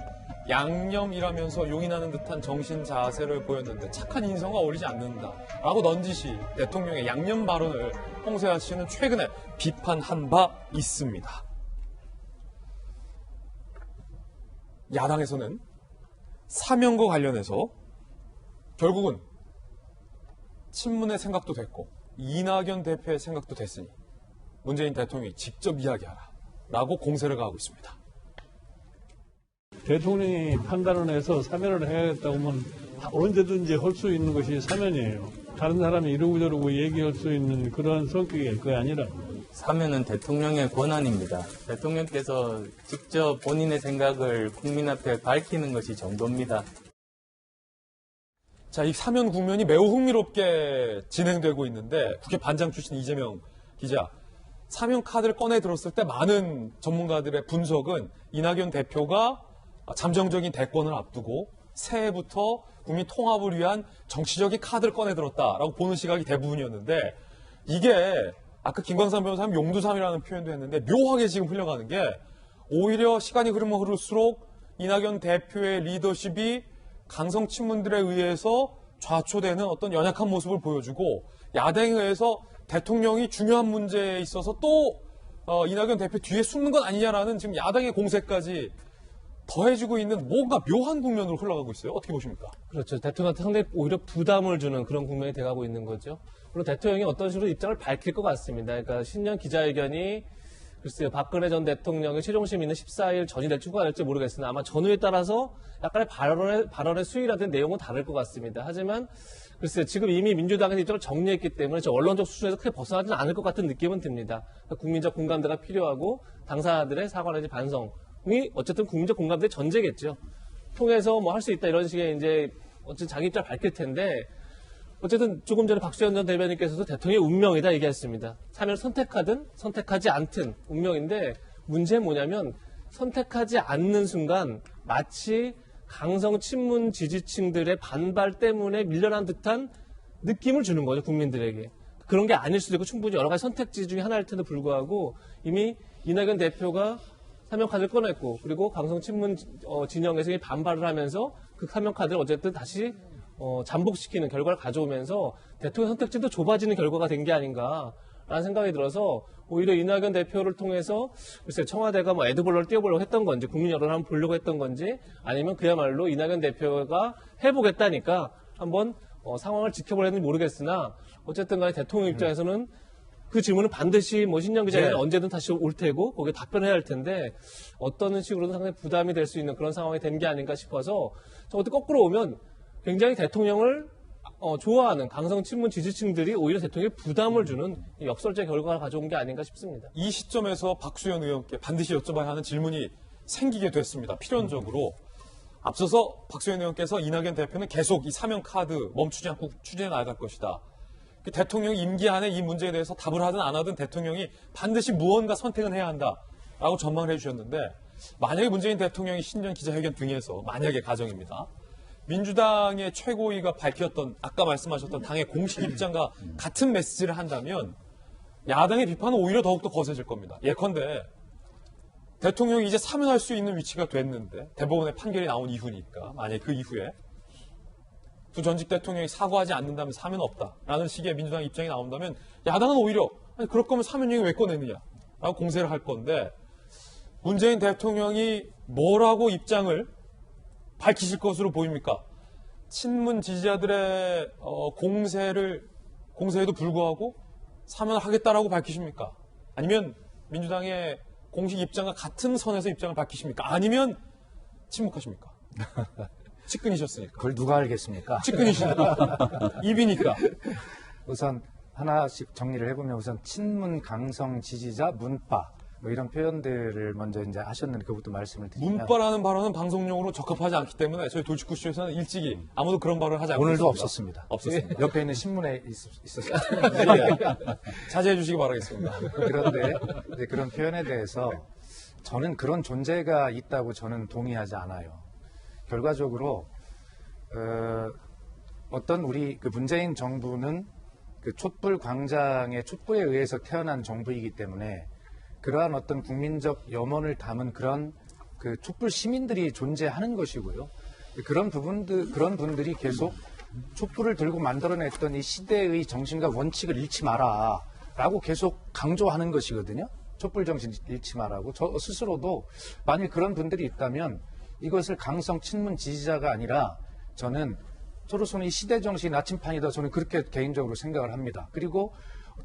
양념이라면서 용인하는 듯한 정신 자세를 보였는데 착한 인성과 어울리지 않는다라고 넌지시 대통령의 양념 발언을 홍세화 씨는 최근에 비판한 바 있습니다. 야당에서는 사면과 관련해서 결국은 친문의 생각도 됐고 이낙연 대표의 생각도 됐으니 문재인 대통령이 직접 이야기하라 라고 공세를 가하고 있습니다. 대통령이 판단을 해서 사면을 해야겠다고 하면 언제든지 할 수 있는 것이 사면이에요. 다른 사람이 이러고 저러고 얘기할 수 있는 그런 성격이 그게 아니라 사면은 대통령의 권한입니다. 대통령께서 직접 본인의 생각을 국민 앞에 밝히는 것이 정도입니다. 자, 이 사면 국면이 매우 흥미롭게 진행되고 있는데 국회 반장 출신 이재명 기자, 사면 카드를 꺼내 들었을 때 많은 전문가들의 분석은 이낙연 대표가 잠정적인 대권을 앞두고 새해부터 국민 통합을 위한 정치적인 카드를 꺼내 들었다라고 보는 시각이 대부분이었는데 이게 아까 김광선 변호사님 용두삼이라는 표현도 했는데 묘하게 지금 흘러가는 게 오히려 시간이 흐르면 흐를수록 이낙연 대표의 리더십이 강성 친문들에 의해서 좌초되는 어떤 연약한 모습을 보여주고 야당에 의해서 대통령이 중요한 문제에 있어서 또 이낙연 대표 뒤에 숨는 건 아니냐라는 지금 야당의 공세까지 더해지고 있는 뭔가 묘한 국면으로 흘러가고 있어요. 어떻게 보십니까? 그렇죠. 대통령한테 상당히 오히려 부담을 주는 그런 국면이 돼가고 있는 거죠. 물론 대통령이 어떤 식으로 입장을 밝힐 것 같습니다. 그러니까 신년 기자회견이 글쎄요, 박근혜 전 대통령의 최종 심의는 14일 전이 될지 후가 될지 모르겠으나 아마 전후에 따라서 약간의 발언의 수위라든 내용은 다를 것 같습니다. 하지만 글쎄요, 지금 이미 민주당의 입장을 정리했기 때문에 저 언론적 수준에서 크게 벗어나지는 않을 것 같은 느낌은 듭니다. 그러니까 국민적 공감대가 필요하고 당사자들의 사과 내지 반성이 어쨌든 국민적 공감대 전제겠죠. 통해서 뭐 할 수 있다 이런 식의 이제 어쨌든 자기 입장을 밝힐 텐데 어쨌든 조금 전에 박수현 전 대변인께서도 대통령의 운명이다 얘기했습니다. 사면을 선택하든 선택하지 않든 운명인데 문제는 뭐냐면 선택하지 않는 순간 마치 강성 친문 지지층들의 반발 때문에 밀려난 듯한 느낌을 주는 거죠, 국민들에게. 그런 게 아닐 수도 있고 충분히 여러 가지 선택지 중에 하나일 텐데 불구하고 이미 이낙연 대표가 사면카드를 꺼냈고 그리고 강성 친문 진영에서 반발을 하면서 그 사면카드를 어쨌든 다시 잠복시키는 결과를 가져오면서 대통령 선택지도 좁아지는 결과가 된 게 아닌가라는 생각이 들어서 오히려 이낙연 대표를 통해서 글쎄 청와대가 뭐 에드볼러를 띄워보려고 했던 건지 국민 여론을 한번 보려고 했던 건지 아니면 그야말로 이낙연 대표가 해보겠다니까 한번 상황을 지켜보려는지 모르겠으나 어쨌든 간에 대통령 입장에서는 그 질문은 반드시 뭐 신년 기자회견 언제든 다시 올 테고 거기에 답변해야 할 텐데 어떤 식으로든 상당히 부담이 될 수 있는 그런 상황이 된 게 아닌가 싶어서 저것도 거꾸로 오면 굉장히 대통령을 좋아하는 강성 친문 지지층들이 오히려 대통령에 부담을 주는 역설적 결과를 가져온 게 아닌가 싶습니다. 이 시점에서 박수현 의원께 반드시 여쭤봐야 하는 질문이 생기게 됐습니다. 필연적으로. 앞서서 박수현 의원께서 이낙연 대표는 계속 이 사면 카드 멈추지 않고 추진해 나갈 것이다. 대통령 임기 안에 이 문제에 대해서 답을 하든 안 하든 대통령이 반드시 무언가 선택은 해야 한다라고 전망을 해주셨는데 만약에 문재인 대통령이 신년 기자회견 등에서 만약에 가정입니다. 민주당의 최고위가 밝혔던 아까 말씀하셨던 당의 공식 입장과 같은 메시지를 한다면 야당의 비판은 오히려 더욱더 거세질 겁니다. 예컨대 대통령이 이제 사면할 수 있는 위치가 됐는데 대법원의 판결이 나온 이후니까 만약에 그 이후에 두 전직 대통령이 사과하지 않는다면 사면 없다라는 식의 민주당 입장이 나온다면 야당은 오히려 아니 그럴 거면 사면 얘기 왜 꺼내느냐라고 공세를 할 건데 문재인 대통령이 뭐라고 입장을 밝히실 것으로 보입니까? 친문 지지자들의 공세에도 불구하고 사면을 하겠다라고 밝히십니까? 아니면 민주당의 공식 입장과 같은 선에서 입장을 밝히십니까? 아니면 침묵하십니까? 측근이셨으니까. 그걸 누가 알겠습니까? 측근이시니까. 입이니까. 우선 하나씩 정리를 해보면 우선 친문 강성 지지자 문파 뭐 이런 표현들을 먼저 이제 하셨는데 그것부터 말씀을 드리면 문파라는 발언은 방송용으로 적합하지 않기 때문에 저희 돌직구쇼에서는 일찍이 아무도 그런 발언을 하지 않고 오늘도 있습니다. 없었습니다. 옆에 있는 신문에 있었습니다. 자제해 주시기 바라겠습니다. 그런데 이제 그런 표현에 대해서 저는 그런 존재가 있다고 저는 동의하지 않아요. 결과적으로 어떤 우리 그 문재인 정부는 그 촛불 광장의 촛불에 의해서 태어난 정부이기 때문에 그러한 어떤 국민적 염원을 담은 그런 그 촛불 시민들이 존재하는 것이고요. 그런 분들이 계속 촛불을 들고 만들어냈던 이 시대의 정신과 원칙을 잃지 마라라고 계속 강조하는 것이거든요. 촛불 정신 잃지 마라고. 저 스스로도 만일 그런 분들이 있다면 이것을 강성 친문 지지자가 아니라 저로서는 이 시대 정신이 나침판이다. 저는 그렇게 개인적으로 생각을 합니다. 그리고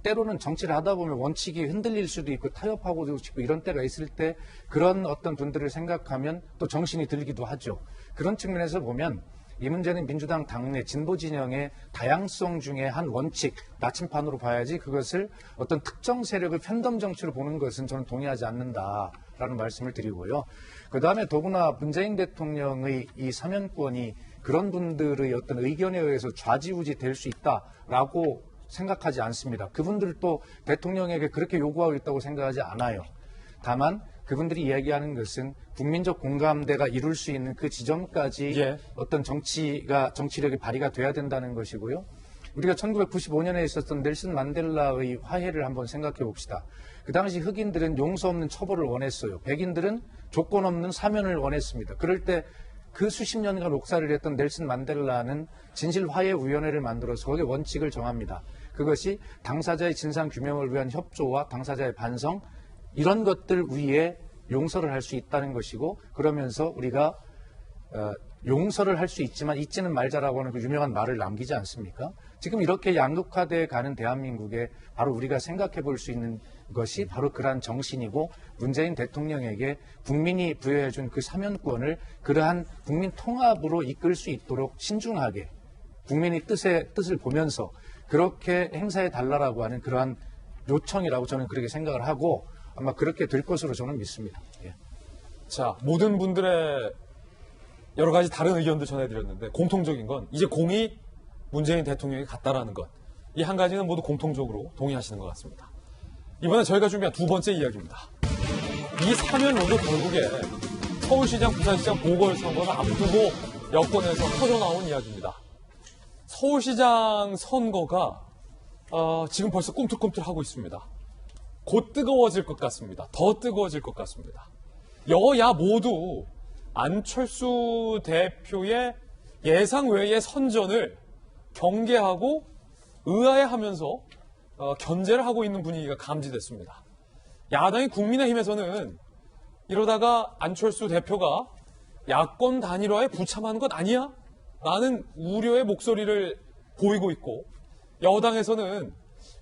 때로는 정치를 하다 보면 원칙이 흔들릴 수도 있고 타협하고도 싶고 이런 때가 있을 때 그런 어떤 분들을 생각하면 또 정신이 들기도 하죠. 그런 측면에서 보면 이 문제는 민주당 당내 진보 진영의 다양성 중에 한 원칙, 나침판으로 봐야지 그것을 어떤 특정 세력의 팬덤 정치로 보는 것은 저는 동의하지 않는다라는 말씀을 드리고요. 그다음에 더구나 문재인 대통령의 이 사면권이 그런 분들의 어떤 의견에 의해서 좌지우지 될 수 있다라고 생각하지 않습니다. 그분들도 대통령에게 그렇게 요구하고 있다고 생각하지 않아요. 다만 그분들이 이야기하는 것은 국민적 공감대가 이룰 수 있는 그 지점까지 어떤 정치력이 발휘가 돼야 된다는 것이고요. 우리가 1995년에 있었던 넬슨 만델라의 화해를 한번 생각해 봅시다. 그 당시 흑인들은 용서 없는 처벌을 원했어요. 백인들은 조건 없는 사면을 원했습니다. 그럴 때 그 수십 년간 옥살이를 했던 넬슨 만델라는 진실화해위원회를 만들어서 거기에 원칙을 정합니다. 그것이 당사자의 진상규명을 위한 협조와 당사자의 반성 이런 것들 위에 용서를 할 수 있다는 것이고 그러면서 우리가 용서를 할 수 있지만 잊지는 말자라고 하는 그 유명한 말을 남기지 않습니까? 지금 이렇게 양극화되어 가는 대한민국에 바로 우리가 생각해 볼 수 있는 것이 바로 그러한 정신이고 문재인 대통령에게 국민이 부여해 준 그 사면권을 그러한 국민 통합으로 이끌 수 있도록 신중하게 국민의 뜻을 보면서 그렇게 행사해 달라고 하는 그러한 요청이라고 저는 그렇게 생각을 하고 아마 그렇게 될 것으로 저는 믿습니다. 예. 자, 모든 분들의 여러 가지 다른 의견도 전해드렸는데 공통적인 건 이제 공이 문재인 대통령이 갔다라는 것. 이 한 가지는 모두 공통적으로 동의하시는 것 같습니다. 이번에 저희가 준비한 두 번째 이야기입니다. 이 사면론도 결국에 서울시장, 부산시장 보궐선거를 앞두고 여권에서 터져나온 이야기입니다. 서울시장 선거가 지금 벌써 꿈틀꿈틀하고 있습니다. 곧 뜨거워질 것 같습니다. 더 뜨거워질 것 같습니다. 여야 모두 안철수 대표의 예상 외의 선전을 경계하고 의아해하면서 견제를 하고 있는 분위기가 감지됐습니다. 야당인 국민의힘에서는 이러다가 안철수 대표가 야권 단일화에 부참하는 것 아니야? 라는 우려의 목소리를 보이고 있고 여당에서는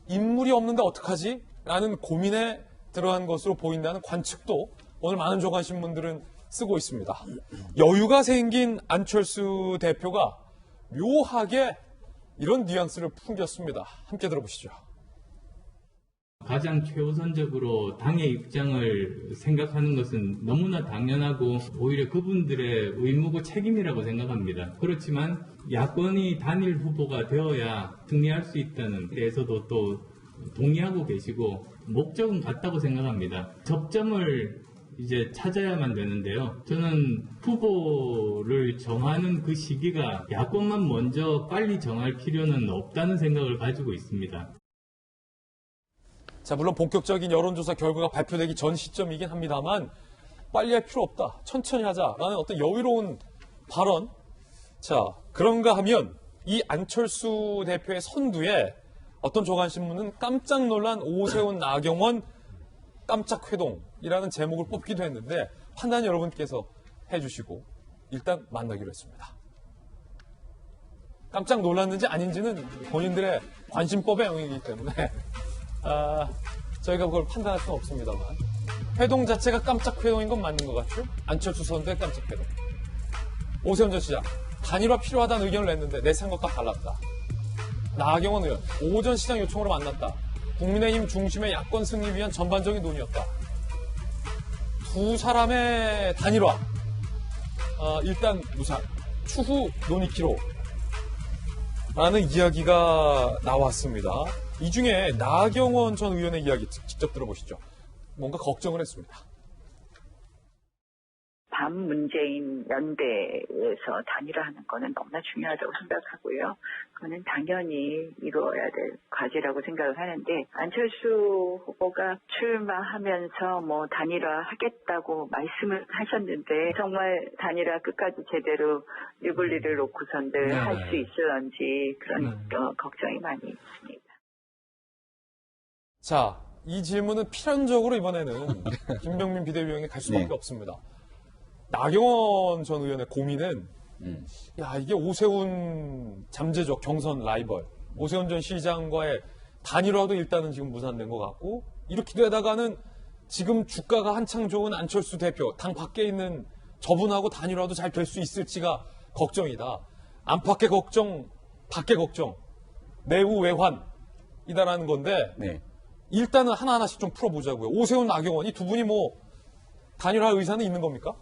인물이 없는데 어떡하지? 라는 고민에 들어간 것으로 보인다는 관측도 오늘 많은 조간신문들은 쓰고 있습니다. 여유가 생긴 안철수 대표가 묘하게 이런 뉘앙스를 풍겼습니다. 함께 들어보시죠. 가장 최우선적으로 당의 입장을 생각하는 것은 너무나 당연하고 오히려 그분들의 의무고 책임이라고 생각합니다. 그렇지만 야권이 단일 후보가 되어야 승리할 수 있다는 데에서도 또 동의하고 계시고 목적은 같다고 생각합니다. 접점을 이제 찾아야만 되는데요. 저는 후보를 정하는 그 시기가 야권만 먼저 빨리 정할 필요는 없다는 생각을 가지고 있습니다. 자, 물론 본격적인 여론조사 결과가 발표되기 전 시점이긴 합니다만 빨리 할 필요 없다. 천천히 하자라는 어떤 여유로운 발언. 자, 그런가 하면 이 안철수 대표의 선두에 어떤 조간신문은 깜짝 놀란 오세훈 나경원 깜짝 회동이라는 제목을 뽑기도 했는데 판단 여러분께서 해주시고 일단 만나기로 했습니다. 깜짝 놀랐는지 아닌지는 본인들의 관심법의 영역이기 때문에 저희가 그걸 판단할 수는 없습니다만 회동 자체가 깜짝 회동인 건 맞는 것 같죠? 안철수 선수의 깜짝 회동. 오세훈 전 시장 단일화 필요하다는 의견을 냈는데 내 생각과 달랐다. 나경원 의원 오전 시장 요청으로 만났다. 국민의힘 중심의 야권 승리 위한 전반적인 논의였다. 두 사람의 단일화 일단 무산 추후 논의키로 라는 이야기가 나왔습니다. 이 중에 나경원 전 의원의 이야기 직접 들어보시죠. 뭔가 걱정을 했습니다. 반문재인 연대에서 단일화하는 거는 너무나 중요하다고 생각하고요. 그거는 당연히 이루어야 될 과제라고 생각을 하는데 안철수 후보가 출마하면서 뭐 단일화 하겠다고 말씀을 하셨는데 정말 단일화 끝까지 제대로 유불리를 놓고선들 할 수 있을런지 그런 걱정이 많이 있습니다. 자, 이 질문은 필연적으로 이번에는 김병민 비대위원에게 갈 수밖에 없습니다. 나경원 전 의원의 고민은 야, 이게 오세훈 잠재적 경선 라이벌 오세훈 전 시장과의 단일화도 일단은 지금 무산된 것 같고 이렇게 되다가는 지금 주가가 한창 좋은 안철수 대표 당 밖에 있는 저분하고 단일화도 잘 될 수 있을지가 걱정이다. 안팎의 걱정, 밖의 걱정, 내후 외환이다라는 건데 일단은 하나하나씩 좀 풀어보자고요. 오세훈, 나경원 이 두 분이 뭐 단일화 의사는 있는 겁니까?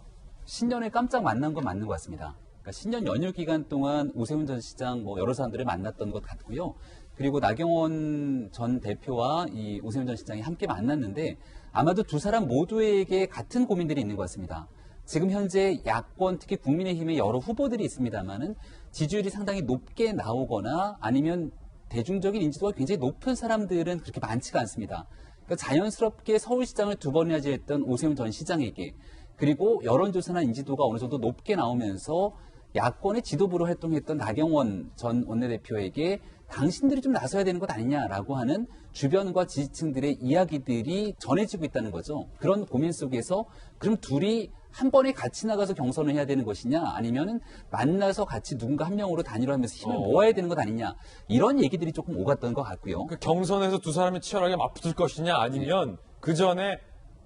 신년에 깜짝 만난 건 맞는 것 같습니다. 그러니까 신년 연휴 기간 동안 오세훈 전 시장 여러 사람들을 만났던 것 같고요. 그리고 나경원 전 대표와 이 오세훈 전 시장이 함께 만났는데 아마도 두 사람 모두에게 같은 고민들이 있는 것 같습니다. 지금 현재 야권 특히 국민의힘의 여러 후보들이 있습니다만은 지지율이 상당히 높게 나오거나 아니면 대중적인 인지도가 굉장히 높은 사람들은 그렇게 많지가 않습니다. 그러니까 자연스럽게 서울시장을 두 번이나 지냈던 오세훈 전 시장에게 그리고 여론조사나 인지도가 어느 정도 높게 나오면서 야권의 지도부로 활동했던 나경원 전 원내대표에게 당신들이 좀 나서야 되는 것 아니냐라고 하는 주변과 지지층들의 이야기들이 전해지고 있다는 거죠. 그런 고민 속에서 그럼 둘이 한 번에 같이 나가서 경선을 해야 되는 것이냐 아니면은 만나서 같이 누군가 한 명으로 단일화하면서 힘을 모아야 되는 것 아니냐 이런 얘기들이 조금 오갔던 것 같고요. 그 경선에서 두 사람이 치열하게 맞붙을 것이냐 아니면 그 전에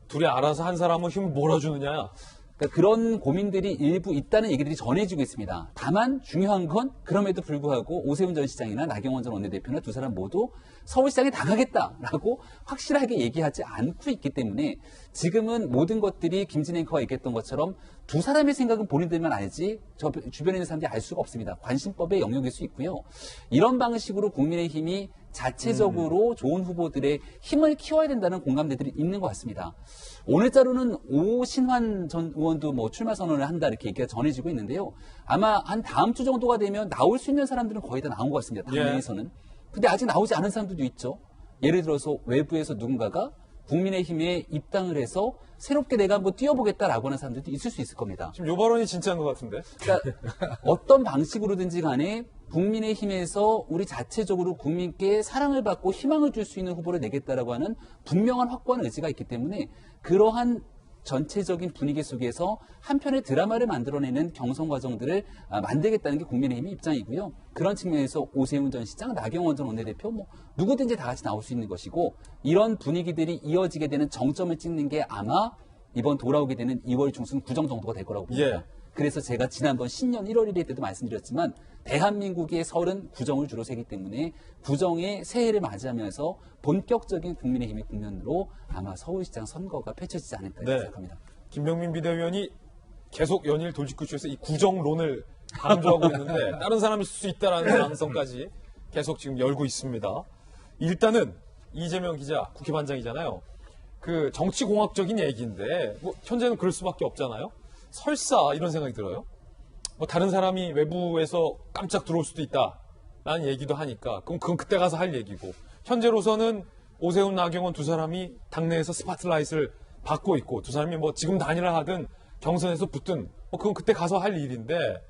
둘이 알아서 한 사람은 힘을 몰아주느냐. 그러니까 그런 고민들이 일부 있다는 얘기들이 전해지고 있습니다. 다만 중요한 건 그럼에도 불구하고 오세훈 전 시장이나 나경원 전 원내대표나 두 사람 모두 서울시장에 나가겠다라고 확실하게 얘기하지 않고 있기 때문에 지금은 모든 것들이 김진 앵커가 얘기했던 것처럼 두 사람의 생각은 본인들만 알지 저 주변에 있는 사람들이 알 수가 없습니다. 관심법의 영역일 수 있고요. 이런 방식으로 국민의힘이 자체적으로 좋은 후보들의 힘을 키워야 된다는 공감대들이 있는 것 같습니다. 오늘자로는 오신환 전 의원도 뭐 출마 선언을 한다 이렇게 얘기가 전해지고 있는데요. 아마 한 다음 주 정도가 되면 나올 수 있는 사람들은 거의 다 나온 것 같습니다. 당내에서는. 근데 아직 나오지 않은 사람들도 있죠. 예를 들어서 외부에서 누군가가 국민의힘에 입당을 해서 새롭게 내가 한번 뛰어보겠다라고 하는 사람들도 있을 수 있을 겁니다. 지금 요 발언이 진짜인 것 같은데. 그러니까 어떤 방식으로든지 간에 국민의힘에서 우리 자체적으로 국민께 사랑을 받고 희망을 줄 수 있는 후보를 내겠다라고 하는 분명한 확고한 의지가 있기 때문에 그러한 전체적인 분위기 속에서 한 편의 드라마를 만들어내는 경선 과정들을 만들겠다는 게 국민의힘의 입장이고요. 그런 측면에서 오세훈 전 시장, 나경원 전 원내대표 뭐 누구든지 다 같이 나올 수 있는 것이고 이런 분위기들이 이어지게 되는 정점을 찍는 게 아마 이번 돌아오게 되는 2월 중순 구정 정도가 될 거라고 봅니다. 그래서 제가 지난번 신년 1월 1일 때도 말씀드렸지만 대한민국의 설은 구정을 주로 세기 때문에 구정의 새해를 맞이하면서 본격적인 국민의힘의 국면으로 아마 서울시장 선거가 펼쳐지지 않을까 생각합니다. 김병민 비대위원이 계속 연일 돌직구쇼에서 이 구정론을 강조하고 있는데 다른 사람이 있을 수 있다는 가능성까지 계속 지금 열고 있습니다. 일단은 이재명 기자 국회반장이잖아요. 그 정치공학적인 얘기인데 뭐 현재는 그럴 수밖에 없잖아요. 설사 이런 생각이 들어요. 뭐 다른 사람이 외부에서 깜짝 들어올 수도 있다라는 얘기도 하니까 그럼 그건 그때 가서 할 얘기고 현재로서는 오세훈, 나경원 두 사람이 당내에서 스파트라이트를 받고 있고 두 사람이 뭐 지금 단일화 하든 경선에서 붙든 그건 그때 가서 할 일인데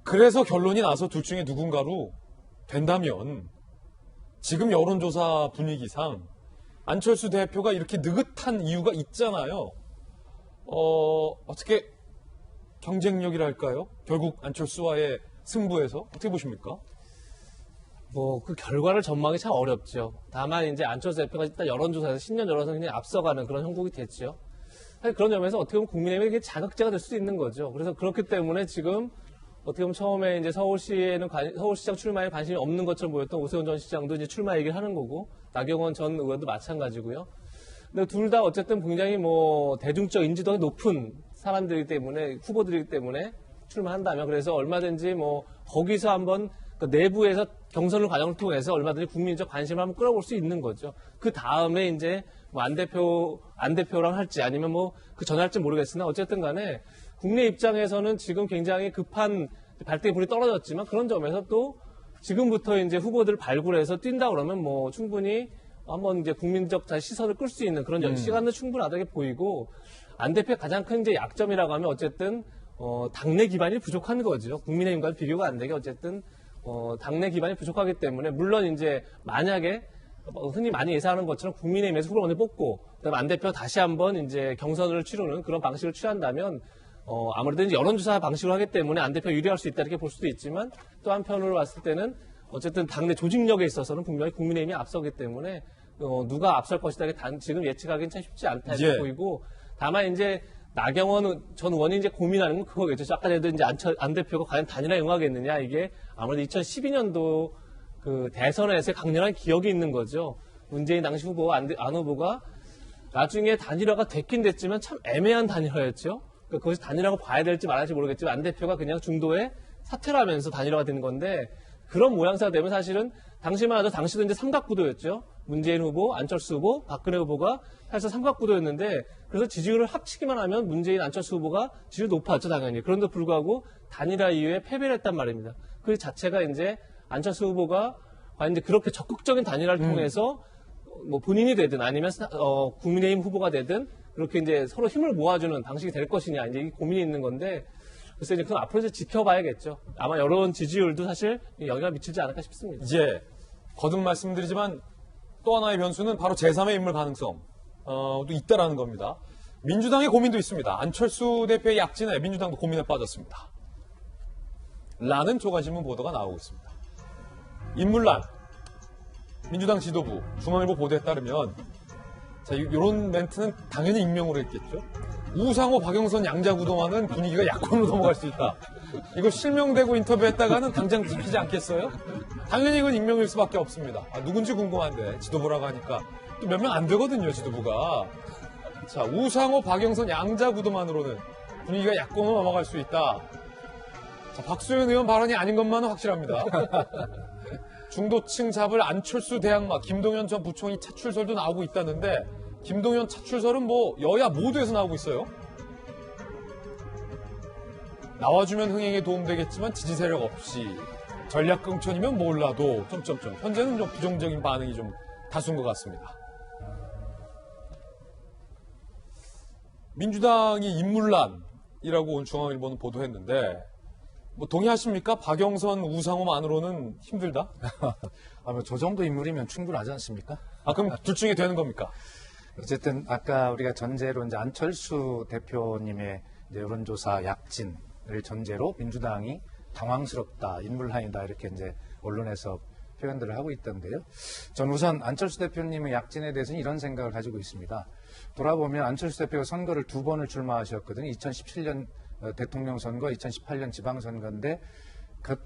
그래서 결론이 나서 둘 중에 누군가로 된다면 지금 여론조사 분위기상 안철수 대표가 이렇게 느긋한 이유가 있잖아요. 어떻게 경쟁력이랄까요? 결국 안철수와의 승부에서 어떻게 보십니까? 뭐 그 결과를 전망이 참 어렵죠. 다만 이제 안철수 대표가 일단 여론조사에서 10년 여론에서 그냥 앞서가는 그런 형국이 됐죠. 사실 그런 점에서 어떻게 보면 국민의힘에게 자극제가 될 수도 있는 거죠. 그래서 그렇기 때문에 지금 어떻게 보면 처음에 이제 서울시에는 서울시장 출마에 관심이 없는 것처럼 보였던 오세훈 전 시장도 이제 출마 얘기를 하는 거고 나경원 전 의원도 마찬가지고요. 근데 둘 다 어쨌든 굉장히 뭐 대중적 인지도가 높은 사람들이기 때문에 후보들이기 때문에 출마한다면 그래서 얼마든지 뭐 거기서 한번 그 내부에서 경선을 과정을 통해서 얼마든지 국민적 관심을 한번 끌어볼 수 있는 거죠. 그 다음에 이제 뭐 안 대표랑 할지 아니면 뭐 그 전에 할지 모르겠으나 어쨌든 간에 국내 입장에서는 지금 굉장히 급한 발등에 불이 떨어졌지만 그런 점에서 또 지금부터 이제 후보들을 발굴해서 뛴다 그러면 뭐 충분히 한번 이제 국민적 시선을 끌 수 있는 그런 시간도 충분하다게 보이고 안 대표의 가장 큰 이제 약점이라고 하면 어쨌든 당내 기반이 부족한 거죠. 국민의힘과 비교가 안 되게 어쨌든 당내 기반이 부족하기 때문에 물론 이제 만약에 흔히 많이 예상하는 것처럼 국민의힘에서 후보를 먼저 뽑고 그다음에 안 대표 다시 한번 이제 경선을 치르는 그런 방식을 취한다면 아무래도 이제 여론조사 방식으로 하기 때문에 안 대표 유리할 수 있다 이렇게 볼 수도 있지만 또 한편으로 봤을 때는 어쨌든 당내 조직력에 있어서는 분명히 국민의힘이 앞서기 때문에 누가 앞설 것이다 지금 예측하기는 참 쉽지 않다 이렇게 보이고 다만 이제 나경원 전 의원이 이제 고민하는 건 그거겠죠. 아까 전에도 이제 안 대표가 과연 단일화에 응하겠느냐 이게 아무래도 2012년도 그 대선에서의 강렬한 기억이 있는 거죠. 문재인 당시 후보 안 후보가 나중에 단일화가 됐긴 됐지만 참 애매한 단일화였죠. 그러니까 그것이 단일화라고 봐야 될지 말아야 할지 모르겠지만 안 대표가 그냥 중도에 사퇴를 하면서 단일화가 된 건데 그런 모양새가 되면 사실은 당시만 해도 당시도 이제 삼각구도였죠. 문재인 후보, 안철수 후보, 박근혜 후보가 사실 삼각구도였는데 그래서 지지율을 합치기만 하면 문재인, 안철수 후보가 지지율이 높았죠, 당연히. 그런데도 불구하고 단일화 이후에 패배를 했단 말입니다. 그 자체가 이제 안철수 후보가 과연 이제 그렇게 적극적인 단일화를 통해서 뭐 본인이 되든 아니면 국민의힘 후보가 되든 그렇게 이제 서로 힘을 모아주는 방식이 될 것이냐 이제 이 고민이 있는 건데 그래서 이제 그건 앞으로 이제 지켜봐야겠죠. 아마 여론 지지율도 사실 영향을 미치지 않을까 싶습니다. 이제 거듭 말씀드리지만 또 하나의 변수는 바로 제3의 인물 가능성 도 있다라는 겁니다. 민주당의 고민도 있습니다. 안철수 대표의 약진에 민주당도 고민에 빠졌습니다. 라는 조간신문 보도가 나오고 있습니다. 인물란 민주당 지도부 중앙일보 보도에 따르면 자 이런 멘트는 당연히 익명으로 했겠죠. 우상호, 박영선, 양자구도만은 분위기가 야권으로 넘어갈 수 있다. 이거 실명되고 인터뷰했다가는 당장 잡히지 않겠어요? 당연히 이건 익명일 수밖에 없습니다. 누군지 궁금한데 지도부라고 하니까 또 몇 명 안 되거든요, 지도부가. 자, 우상호, 박영선, 양자구도만으로는 분위기가 야권으로 넘어갈 수 있다. 자, 박수현 의원 발언이 아닌 것만은 확실합니다. 중도층 잡을 안철수 대항마 김동연 전 부총리 차출설도 나오고 있다는데 김동연 차출설은 뭐 여야 모두에서 나오고 있어요. 나와주면 흥행에 도움되겠지만 지지 세력 없이 전략공천이면 몰라도 현재는 좀 부정적인 반응이 좀 다수인 것 같습니다. 민주당이 인물난이라고 오늘 중앙일보는 보도했는데 뭐 동의하십니까? 박영선, 우상호만으로는 힘들다? 저 정도 인물이면 충분하지 않습니까? 그럼 둘 중에 되는 겁니까? 어쨌든 아까 우리가 전제로 이제 안철수 대표님의 이제 여론조사 약진을 전제로 민주당이 당황스럽다, 인물난이다 이렇게 이제 언론에서 표현들을 하고 있던데요. 전 우선 안철수 대표님의 약진에 대해서는 이런 생각을 가지고 있습니다. 돌아보면 안철수 대표가 선거를 2번을 출마하셨거든요. 2017년 대통령 선거, 2018년 지방선거인데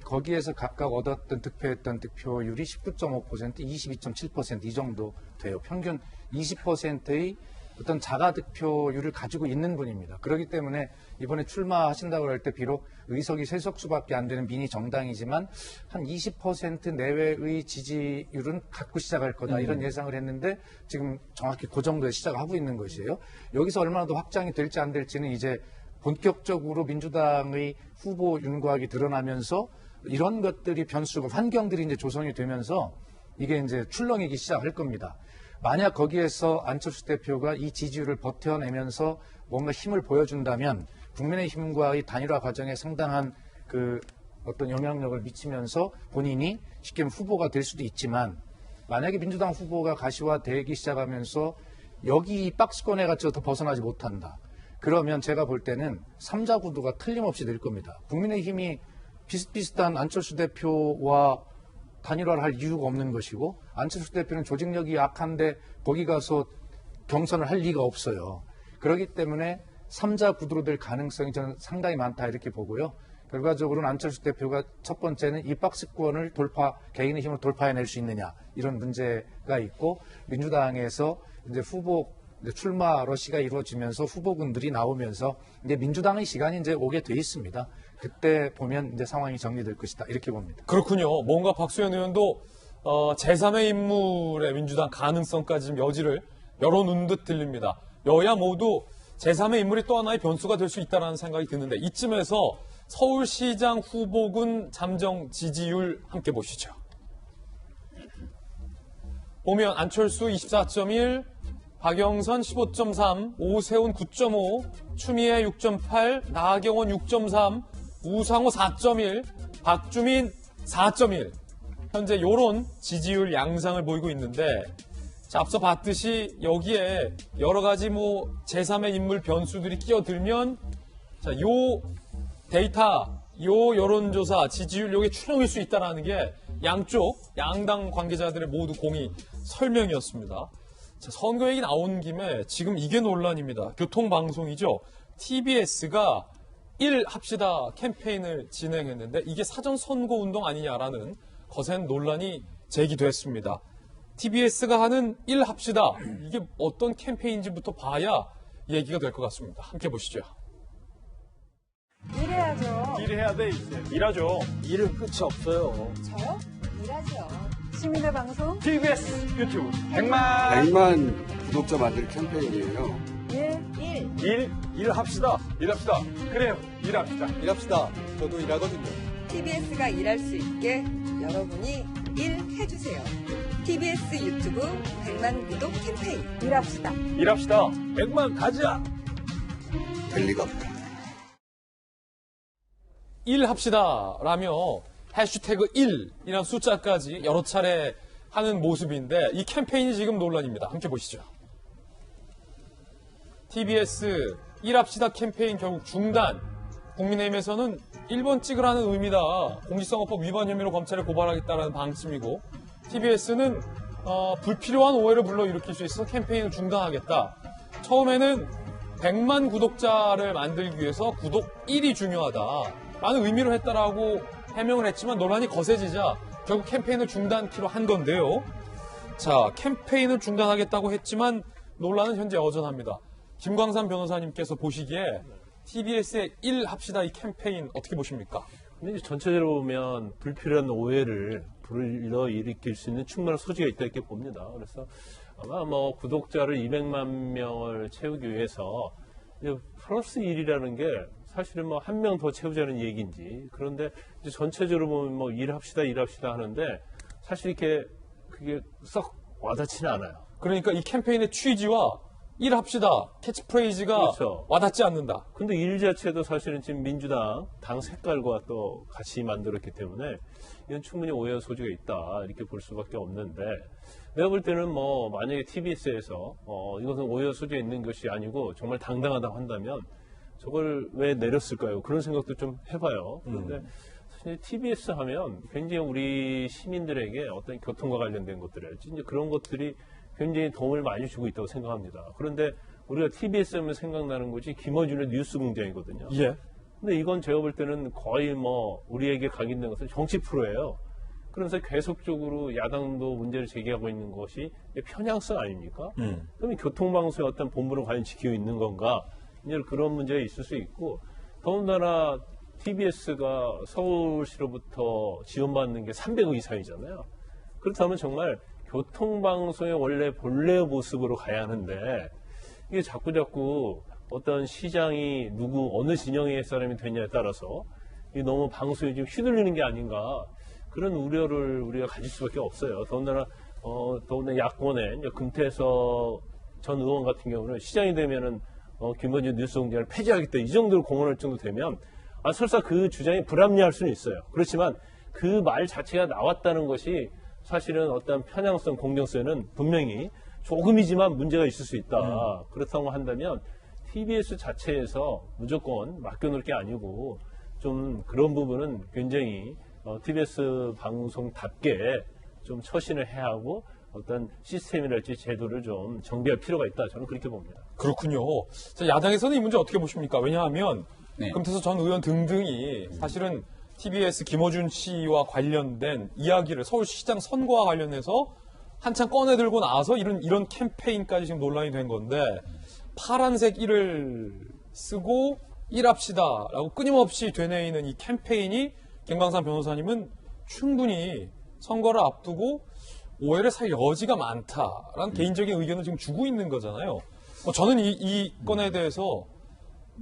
거기에서 각각 얻었던 득표했던 득표율이 19.5%, 22.7% 이 정도 돼요. 평균 20%의 어떤 자가 득표율을 가지고 있는 분입니다. 그렇기 때문에 이번에 출마하신다고 할 때 비록 의석이 3석수밖에 안 되는 미니 정당이지만 한 20% 내외의 지지율은 갖고 시작할 거다 이런 예상을 했는데 지금 정확히 그 정도에 시작하고 있는 것이에요. 여기서 얼마나 더 확장이 될지 안 될지는 이제 본격적으로 민주당의 후보 윤곽이 드러나면서 이런 것들이 변수고 환경들이 이제 조성이 되면서 이게 이제 출렁이기 시작할 겁니다. 만약 거기에서 안철수 대표가 이 지지율을 버텨내면서 뭔가 힘을 보여준다면 국민의힘과의 단일화 과정에 상당한 그 어떤 영향력을 미치면서 본인이 쉽게 후보가 될 수도 있지만 만약에 민주당 후보가 가시화되기 시작하면서 여기 이 박스권에 갇혀 더 벗어나지 못한다. 그러면 제가 볼 때는 3자 구도가 틀림없이 될 겁니다. 국민의힘이 비슷비슷한 안철수 대표와 단일화를 할 이유가 없는 것이고 안철수 대표는 조직력이 약한데 거기 가서 경선을 할 리가 없어요. 그렇기 때문에 3자 구도로 될 가능성이 저는 상당히 많다 이렇게 보고요. 결과적으로는 안철수 대표가 첫 번째는 이 박스권을 개인의 힘으로 돌파해낼 수 있느냐 이런 문제가 있고 민주당에서 이제 후보 출마 러시가 이루어지면서 후보군들이 나오면서 이제 민주당의 시간이 이제 오게 돼 있습니다. 그때 보면 이제 상황이 정리될 것이다 이렇게 봅니다. 그렇군요. 뭔가 박수현 의원도 제3의 인물의 민주당 가능성까지 좀 여지를 열어놓은 듯 들립니다. 여야 모두 제3의 인물이 또 하나의 변수가 될 수 있다는 생각이 드는데 이쯤에서 서울시장 후보군 잠정 지지율 함께 보시죠. 보면 안철수 24.1, 박영선 15.3, 오세훈 9.5, 추미애 6.8, 나경원 6.3, 우상호 4.1, 박주민 4.1. 현재 이런 지지율 양상을 보이고 있는데 자, 앞서 봤듯이 여기에 여러 가지 제3의 인물 변수들이 끼어들면 자, 요 데이터, 요 여론조사 지지율 요게 추정일 수 있다는 게 양쪽 양당 관계자들의 모두 공의 설명이었습니다. 자, 선거 얘기 나온 김에 지금 이게 논란입니다. 교통방송이죠. TBS가 1 합시다 캠페인을 진행했는데 이게 사전 선거운동 아니냐라는 거센 논란이 제기됐습니다. TBS가 하는 1 합시다. 이게 어떤 캠페인인지부터 봐야 얘기가 될 것 같습니다. 함께 보시죠. 일해야죠. 일해야 돼, 이제. 일하죠. 일은 끝이 없어요. 저요? 일하죠. 시민의 방송 TBS 유튜브 100만 구독자 만들 캠페인이에요. 일합시다. 일합시다. 그래요. 일합시다. 일합시다. 저도 일하거든요. TBS가 일할 수 있게 여러분이 일해주세요. TBS 유튜브 100만 구독 캠페인 일합시다. 일합시다. 100만 가자. 될 리가 없다. 일합시다라며 해시태그 1이라는 숫자까지 여러 차례 하는 모습인데 이 캠페인이 지금 논란입니다. 함께 보시죠. TBS 일합시다 캠페인 결국 중단. 국민의힘에서는 1번 찍으라는 의미다. 공직선거법 위반 혐의로 검찰에 고발하겠다는 방침이고 TBS는 불필요한 오해를 불러일으킬 수 있어서 캠페인을 중단하겠다. 처음에는 100만 구독자를 만들기 위해서 구독 1이 중요하다라는 의미로 했다라고 해명을 했지만 논란이 거세지자 결국 캠페인을 중단키로 한 건데요. 자, 캠페인을 중단하겠다고 했지만 논란은 현재 여전합니다. 김광삼 변호사님께서 보시기에 TBS의 일합시다 이 캠페인 어떻게 보십니까? 근데 이제 전체적으로 보면 불필요한 오해를 불러일으킬 수 있는 충분한 소지가 있다 이렇게 봅니다. 그래서 아마 구독자를 200만 명을 채우기 위해서 이제 플러스 1이라는 게 사실은 한 명 더 채우자는 얘기인지 그런데 이제 전체적으로 보면 일합시다 하는데 사실 이렇게 그게 썩 와닿지는 않아요. 그러니까 이 캠페인의 취지와 일합시다 캐치프레이즈가 그렇죠. 와닿지 않는다. 근데 일 자체도 사실은 지금 민주당 당 색깔과 또 같이 만들었기 때문에 이건 충분히 오해 소지가 있다 이렇게 볼 수밖에 없는데 내가 볼 때는 만약에 TBS에서 이것은 오해 소지가 있는 것이 아니고 정말 당당하다고 한다면 저걸 왜 내렸을까요? 그런 생각도 좀 해봐요. 그런데 사실 TBS 하면 굉장히 우리 시민들에게 어떤 교통과 관련된 것들이랄지 이제 그런 것들이 굉장히 도움을 많이 주고 있다고 생각합니다. 그런데 우리가 TBS 하면 생각나는 것이 김어준의 뉴스 공장이거든요. 예. 근데 이건 제가 볼 때는 거의 우리에게 각인된 것은 정치 프로예요. 그러면서 계속적으로 야당도 문제를 제기하고 있는 것이 편향성 아닙니까? 그러면 교통방송의 어떤 본분을 과연 지키고 있는 건가? 이제 그런 문제가 있을 수 있고 더군다나 TBS가 서울시로부터 지원받는 게 300억 이상이잖아요. 그렇다면 정말 교통방송의 원래 본래의 모습으로 가야 하는데 이게 자꾸자꾸 어떤 시장이 어느 진영의 사람이 되냐에 따라서 너무 방송이 좀 휘둘리는 게 아닌가 그런 우려를 우리가 가질 수밖에 없어요. 더군다나 더군다나 야권의 이제 금태섭 전 의원 같은 경우는 시장이 되면은 김건희 뉴스공장을 폐지하겠다 이 정도로 공언할 정도 되면 설사 그 주장이 불합리할 수는 있어요. 그렇지만 그 말 자체가 나왔다는 것이 사실은 어떤 편향성, 공정성에는 분명히 조금이지만 문제가 있을 수 있다. 그렇다고 한다면 TBS 자체에서 무조건 맡겨놓을 게 아니고 좀 그런 부분은 굉장히 TBS 방송답게 좀 처신을 해야 하고 어떤 시스템이랄지 제도를 좀 정비할 필요가 있다. 저는 그렇게 봅니다. 그렇군요. 자, 야당에서는 이 문제 어떻게 보십니까? 왜냐하면 금태섭 전 의원 등등이 사실은 TBS 김어준 씨와 관련된 이야기를 서울시장 선거와 관련해서 한참 꺼내들고 나서 이런 캠페인까지 지금 논란이 된 건데 파란색 1을 쓰고 일합시다라고 끊임없이 되뇌이는 이 캠페인이 김광삼 변호사님은 충분히 선거를 앞두고 오해를 살 여지가 많다라는 개인적인 의견을 지금 주고 있는 거잖아요. 저는 이 건에 대해서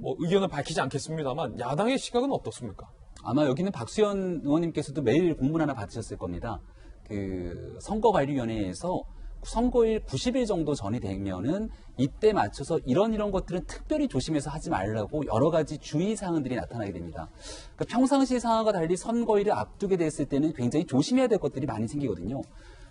의견을 밝히지 않겠습니다만 야당의 시각은 어떻습니까? 아마 여기 있는 박수현 의원님께서도 매일 공문 하나 받으셨을 겁니다. 그 선거관리위원회에서 선거일 90일 정도 전이 되면은 이때 맞춰서 이런 것들은 특별히 조심해서 하지 말라고 여러 가지 주의 사항들이 나타나게 됩니다. 그러니까 평상시 상황과 달리 선거일을 앞두게 됐을 때는 굉장히 조심해야 될 것들이 많이 생기거든요.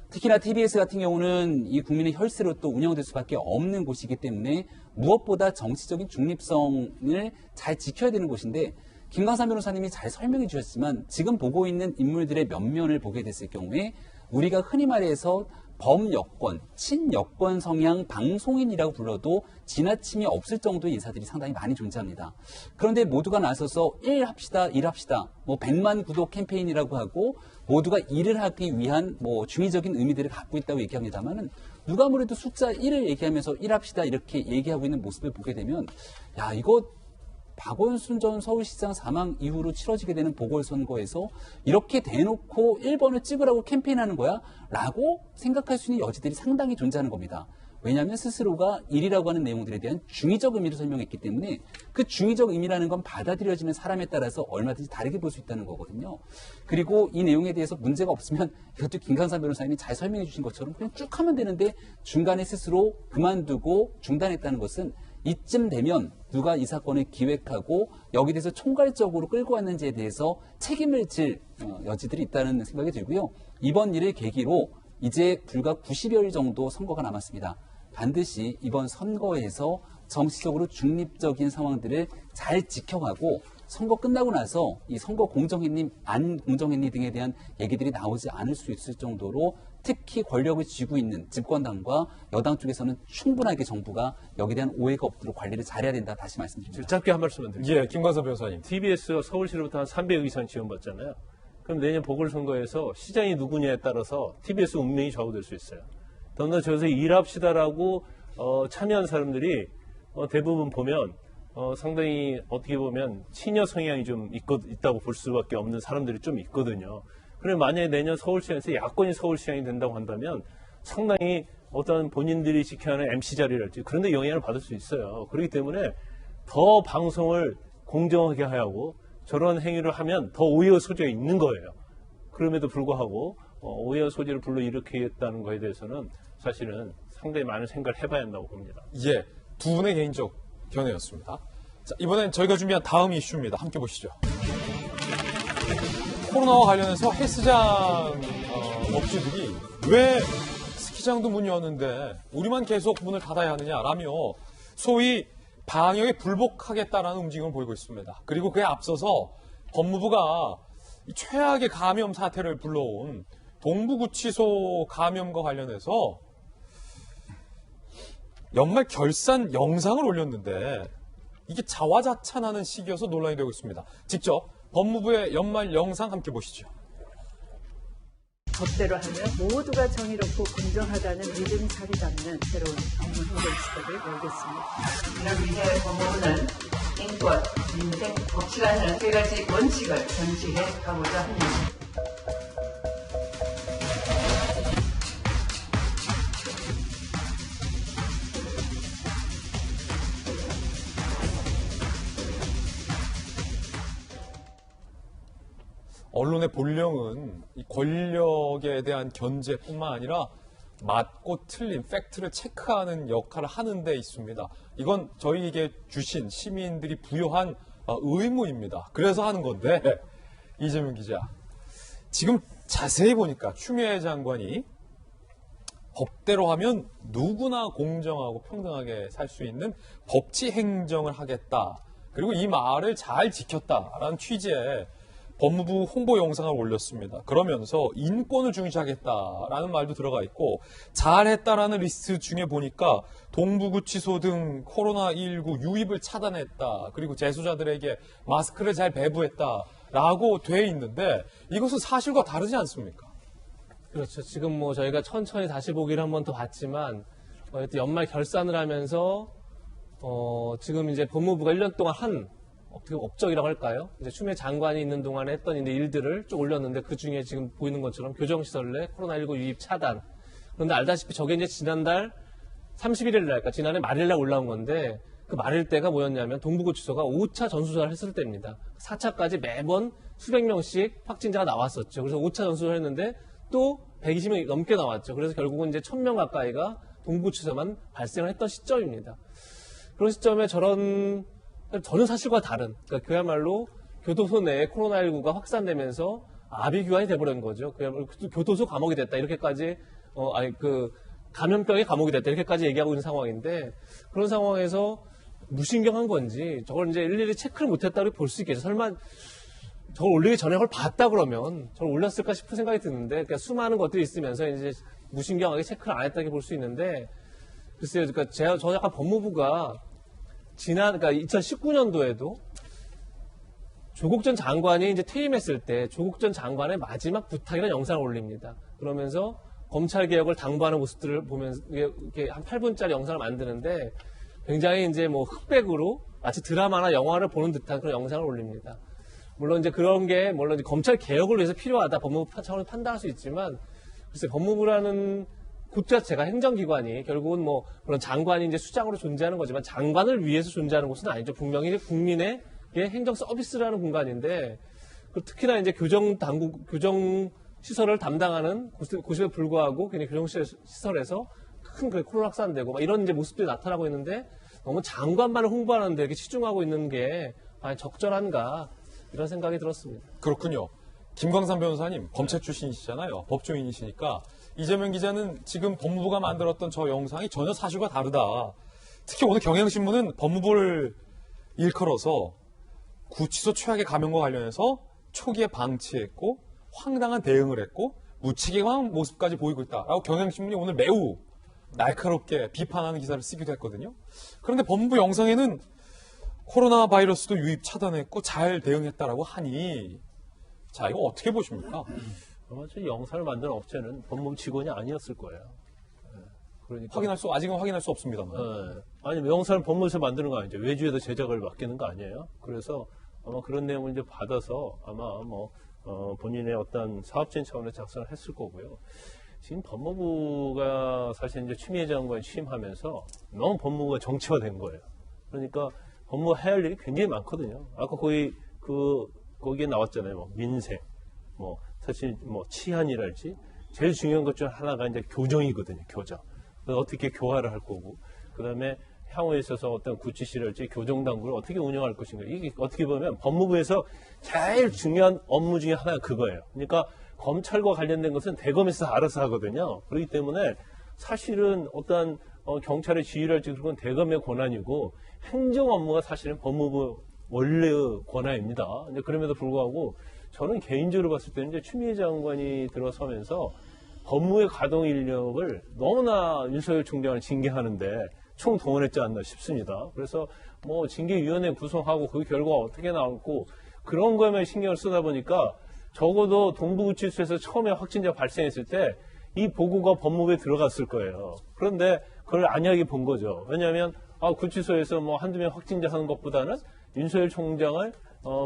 특히나 TBS 같은 경우는 이 국민의 혈세로 또 운영될 수밖에 없는 곳이기 때문에 무엇보다 정치적인 중립성을 잘 지켜야 되는 곳인데 김광삼 변호사님이 잘 설명해 주셨지만 지금 보고 있는 인물들의 면면을 보게 됐을 경우에 우리가 흔히 말해서 범여권, 친여권 성향 방송인이라고 불러도 지나침이 없을 정도의 인사들이 상당히 많이 존재합니다. 그런데 모두가 나서서 일합시다, 100만 구독 캠페인이라고 하고 모두가 일을 하기 위한 중의적인 의미들을 갖고 있다고 얘기합니다만은 누가 아무래도 숫자 1을 얘기하면서 일합시다 이렇게 얘기하고 있는 모습을 보게 되면 야, 이거 박원순 전 서울시장 사망 이후로 치러지게 되는 보궐선거에서 이렇게 대놓고 1번을 찍으라고 캠페인하는 거야? 라고 생각할 수 있는 여지들이 상당히 존재하는 겁니다. 왜냐하면 스스로가 일이라고 하는 내용들에 대한 중의적 의미를 설명했기 때문에 그 중의적 의미라는 건 받아들여지는 사람에 따라서 얼마든지 다르게 볼 수 있다는 거거든요. 그리고 이 내용에 대해서 문제가 없으면 이것도 김광삼 변호사님이 잘 설명해 주신 것처럼 그냥 쭉 하면 되는데 중간에 스스로 그만두고 중단했다는 것은 이쯤 되면 누가 이 사건을 기획하고 여기에 대해서 총괄적으로 끌고 왔는지에 대해서 책임을 질 여지들이 있다는 생각이 들고요. 이번 일을 계기로 이제 불과 90여일 정도 선거가 남았습니다. 반드시 이번 선거에서 정치적으로 중립적인 상황들을 잘 지켜가고 선거 끝나고 나서 이 선거 공정했니 안 공정했니 등에 대한 얘기들이 나오지 않을 수 있을 정도로 특히 권력을 쥐고 있는 집권당과 여당 쪽에서는 충분하게 정부가 여기에 대한 오해가 없도록 관리를 잘해야 된다 다시 말씀드립니다. 짧게 한 말씀만 드릴게요. 예, 김광삼 변호사님. TBS가 서울시로부터 한 300억 이상 지원받잖아요. 그럼 내년 보궐선거에서 시장이 누구냐에 따라서 TBS 운명이 좌우될 수 있어요. 더군다나 저기서 일합시다라고 참여한 사람들이 대부분 보면 상당히 어떻게 보면 친여 성향이 좀 있다고 볼 수밖에 없는 사람들이 좀 있거든요. 그럼 만약에 내년 서울시장에서 야권이 서울시장이 된다고 한다면 상당히 어떤 본인들이 지켜야 하는 MC 자리랄지 그런 데 영향을 받을 수 있어요. 그렇기 때문에 더 방송을 공정하게 하고 저런 행위를 하면 더 오해의 소지가 있는 거예요. 그럼에도 불구하고 오해의 소지를 불러일으키겠다는 거에 대해서는 사실은 상당히 많은 생각을 해봐야 한다고 봅니다. 예, 두 분의 개인적 견해였습니다. 자, 이번엔 저희가 준비한 다음 이슈입니다. 함께 보시죠. 코로나와 관련해서 헬스장 업주들이 왜 스키장도 문이 여는데 우리만 계속 문을 닫아야 하느냐라며 소위 방역에 불복하겠다라는 움직임을 보이고 있습니다. 그리고 그에 앞서서 법무부가 최악의 감염 사태를 불러온 동부구치소 감염과 관련해서 연말 결산 영상을 올렸는데 이게 자화자찬하는 시기여서 논란이 되고 있습니다. 직접 법무부의 연말 영상 함께 보시죠. 법대로 하면 모두가 정의롭고 공정하다는 믿음이 자리 잡는 새로운 업무 행정 시대를 열겠습니다. 이를 위해 법무부는 인권, 민생, 법치라는 세 가지 원칙을 전시해 가고자 합니다. 언론의 본령은 이 권력에 대한 견제뿐만 아니라 맞고 틀린 팩트를 체크하는 역할을 하는 데 있습니다. 이건 저희에게 주신 시민들이 부여한 의무입니다. 그래서 하는 건데 이재명 기자, 지금 자세히 보니까 추미애 장관이 법대로 하면 누구나 공정하고 평등하게 살 수 있는 법치 행정을 하겠다. 그리고 이 말을 잘 지켰다라는 취지의 법무부 홍보 영상을 올렸습니다. 그러면서 인권을 중시하겠다라는 말도 들어가 있고, 잘했다라는 리스트 중에 보니까 동부구치소 등 코로나19 유입을 차단했다. 그리고 재소자들에게 마스크를 잘 배부했다라고 돼 있는데, 이것은 사실과 다르지 않습니까? 그렇죠. 지금 뭐 저희가 천천히 다시 보기를 한 번 더 봤지만, 연말 결산을 하면서 지금 이제 법무부가 1년 동안 한 어떻게 업적이라고 할까요? 이제 추미애 장관이 있는 동안에 했던 이제 일들을 쭉 올렸는데, 그 중에 지금 보이는 것처럼 교정시설 내 코로나19 유입 차단. 그런데 알다시피 저게 이제 지난달 31일 날, 그러니까 지난해 말일날 올라온 건데, 그 말일 때가 뭐였냐면 동부구치소가 5차 전수조사를 했을 때입니다. 4차까지 매번 수백 명씩 확진자가 나왔었죠. 그래서 5차 전수조사를 했는데 또 120명이 넘게 나왔죠. 그래서 결국은 이제 1000명 가까이가 동부구치소만 발생을 했던 시점입니다. 그런 시점에 전혀 사실과 다른, 그러니까 그야말로 교도소 내에 코로나19가 확산되면서 아비규환이 돼버린 거죠. 그야말로 교도소 감옥이 됐다, 이렇게까지, 감염병의 감옥이 됐다, 이렇게까지 얘기하고 있는 상황인데, 그런 상황에서 무신경한 건지, 저걸 이제 일일이 체크를 못했다고 볼 수 있겠죠. 설마, 저걸 올리기 전에 그걸 봤다 그러면 저걸 올렸을까 싶은 생각이 드는데, 그러니까 수많은 것들이 있으면서 이제 무신경하게 체크를 안 했다고 볼 수 있는데, 글쎄요, 그러니까 저 약간 법무부가 그러니까 2019년도에도 조국 전 장관이 이제 퇴임했을 때 조국 전 장관의 마지막 부탁이라는 영상을 올립니다. 그러면서 검찰 개혁을 당부하는 모습들을 보면서 이렇게 한 8분짜리 영상을 만드는데, 굉장히 이제 뭐 흑백으로 마치 드라마나 영화를 보는 듯한 그런 영상을 올립니다. 물론 이제 그런 게 물론 이제 검찰 개혁을 위해서 필요하다, 법무부 차원에서 판단할 수 있지만, 글쎄 법무부라는 곳 자체가 행정기관이 결국은 뭐 그런 장관이 이제 수장으로 존재하는 거지만 장관을 위해서 존재하는 곳은 아니죠. 분명히 국민의 행정 서비스라는 공간인데, 특히나 이제 교정 시설을 담당하는 곳에 불구하고 그냥 교정 시설에서 큰 코로나 확산되고 막 이런 이제 모습들이 나타나고 있는데, 너무 장관만을 홍보하는데 이렇게 치중하고 있는 게 과연 적절한가, 이런 생각이 들었습니다. 그렇군요. 김광삼 변호사님, 검찰 출신이시잖아요. 법조인이시니까 이재명 기자는 지금 법무부가 만들었던 저 영상이 전혀 사실과 다르다. 특히 오늘 경향신문은 법무부를 일컬어서 구치소 최악의 감염과 관련해서 초기에 방치했고 황당한 대응을 했고 무책임한 모습까지 보이고 있다라고 경향신문이 오늘 매우 날카롭게 비판하는 기사를 쓰기도 했거든요. 그런데 법무부 영상에는 코로나 바이러스도 유입 차단했고 잘 대응했다라고 하니, 자, 이거 어떻게 보십니까? 아마 저 영상을 만든 업체는 법무부 직원이 아니었을 거예요. 그러니까 아직은 확인할 수 없습니다만. 아니, 영상을 법무부에서 만드는 거 아니죠. 외주에다 제작을 맡기는 거 아니에요. 그래서 아마 그런 내용을 이제 받아서 아마 본인의 어떤 사업적인 차원에서 작성을 했을 거고요. 지금 법무부가 사실 이제 추미애 장관이 취임하면서 너무 법무부가 정치화된 거예요. 그러니까 법무부가 해야 할 일이 굉장히 많거든요. 아까 거기에 나왔잖아요. 민생, 사실 치안이랄지 제일 중요한 것 중 하나가 이제 교정이거든요. 교정. 어떻게 교화를 할 거고, 그 다음에 향후에 있어서 어떤 구치실이랄지 교정당국을 어떻게 운영할 것인가. 이게 어떻게 보면 법무부에서 제일 중요한 업무 중에 하나가 그거예요. 그러니까 검찰과 관련된 것은 대검에서 알아서 하거든요. 그렇기 때문에 사실은 어떤 경찰의 지휘랄지 그건 대검의 권한이고, 행정 업무가 사실은 법무부 원래 권한입니다. 근데 그럼에도 불구하고 저는 개인적으로 봤을 때는 이제 추미애 장관이 들어서면서 법무의 가동 인력을 너무나 윤석열 총장을 징계하는데 총동원했지 않나 싶습니다. 그래서 징계위원회 구성하고 그 결과가 어떻게 나왔고 그런 거에만 신경을 쓰다 보니까 적어도 동부구치소에서 처음에 확진자 발생했을 때 이 보고가 법무부에 들어갔을 거예요. 그런데 그걸 안이하게 본 거죠. 왜냐하면 구치소에서 한두 명 확진자 하는 것보다는 윤석열 총장을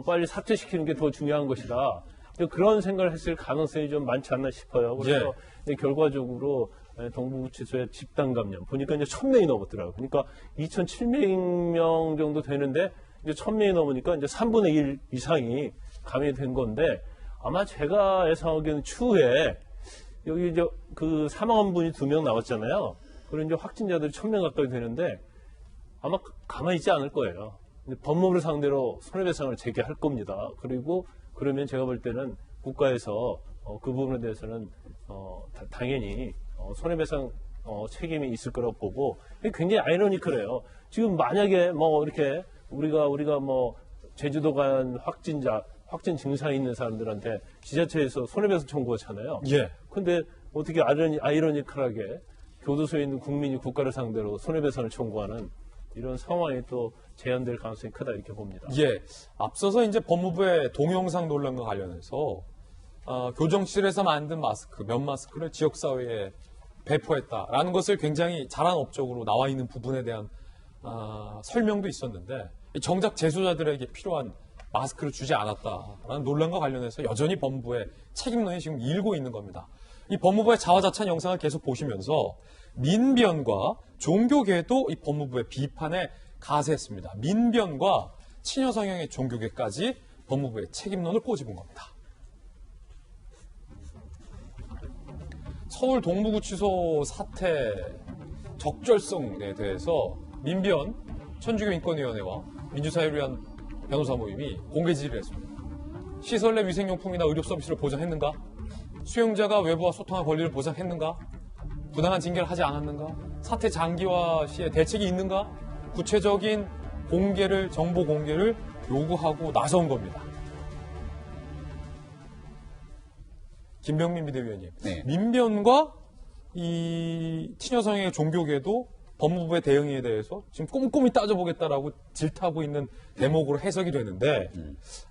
빨리 사퇴시키는 게 더 중요한 것이다. 그런 생각을 했을 가능성이 좀 많지 않나 싶어요. 그래서 결과적으로 동부구치소의 집단 감염 보니까 이제 1000명이 넘었더라고요. 그러니까 2700명 정도 되는데 이제 1000명이 넘으니까 이제 3분의 1 이상이 감염이 된 건데, 아마 제가 예상하기에는 추후에 여기 이제 그 사망한 분이 2명 나왔잖아요. 그리고 이제 확진자들이 1000명 가까이 되는데 아마 가만히 있지 않을 거예요. 법무부를 상대로 손해배상을 제기할 겁니다. 그리고 그러면 제가 볼 때는 국가에서 그 부분에 대해서는 당연히 손해배상 책임이 있을 거라고 보고 굉장히 아이러니컬해요. 지금 만약에 뭐 이렇게 우리가 뭐 제주도 간 확진 증상이 있는 사람들한테 지자체에서 손해배상 청구하잖아요. 예. 근데 어떻게 아이러니컬하게 교도소에 있는 국민이 국가를 상대로 손해배상을 청구하는 이런 상황이 또 재현될 가능성이 크다 이렇게 봅니다. 예. 앞서서 이제 법무부의 동영상 논란과 관련해서 교정실에서 만든 마스크, 면 마스크를 지역사회에 배포했다라는 것을 굉장히 잘한 업적으로 나와 있는 부분에 대한 설명도 있었는데 정작 재소자들에게 필요한 마스크를 주지 않았다라는 논란과 관련해서 여전히 법무부의 책임론이 지금 일고 있는 겁니다. 이 법무부의 자화자찬 영상을 계속 보시면서 민변과 종교계도 이 법무부의 비판에 가세했습니다. 민변과 친여 성향의 종교계까지 법무부의 책임론을 꼬집은 겁니다. 서울 동부구치소 사태 적절성에 대해서 민변, 천주교인권위원회와 민주사회를 위한 변호사 모임이 공개 질의를 했습니다. 시설 내 위생용품이나 의료 서비스를 보장했는가? 수용자가 외부와 소통할 권리를 보장했는가? 부당한 징계를 하지 않았는가? 사태 장기화 시에 대책이 있는가? 구체적인 정보 공개를 요구하고 나선 겁니다. 김병민 비대위원님, 네. 민변과 이 친여성의 종교계도 법무부의 대응에 대해서 지금 꼼꼼히 따져보겠다라고 질타하고 있는 대목으로 해석이 되는데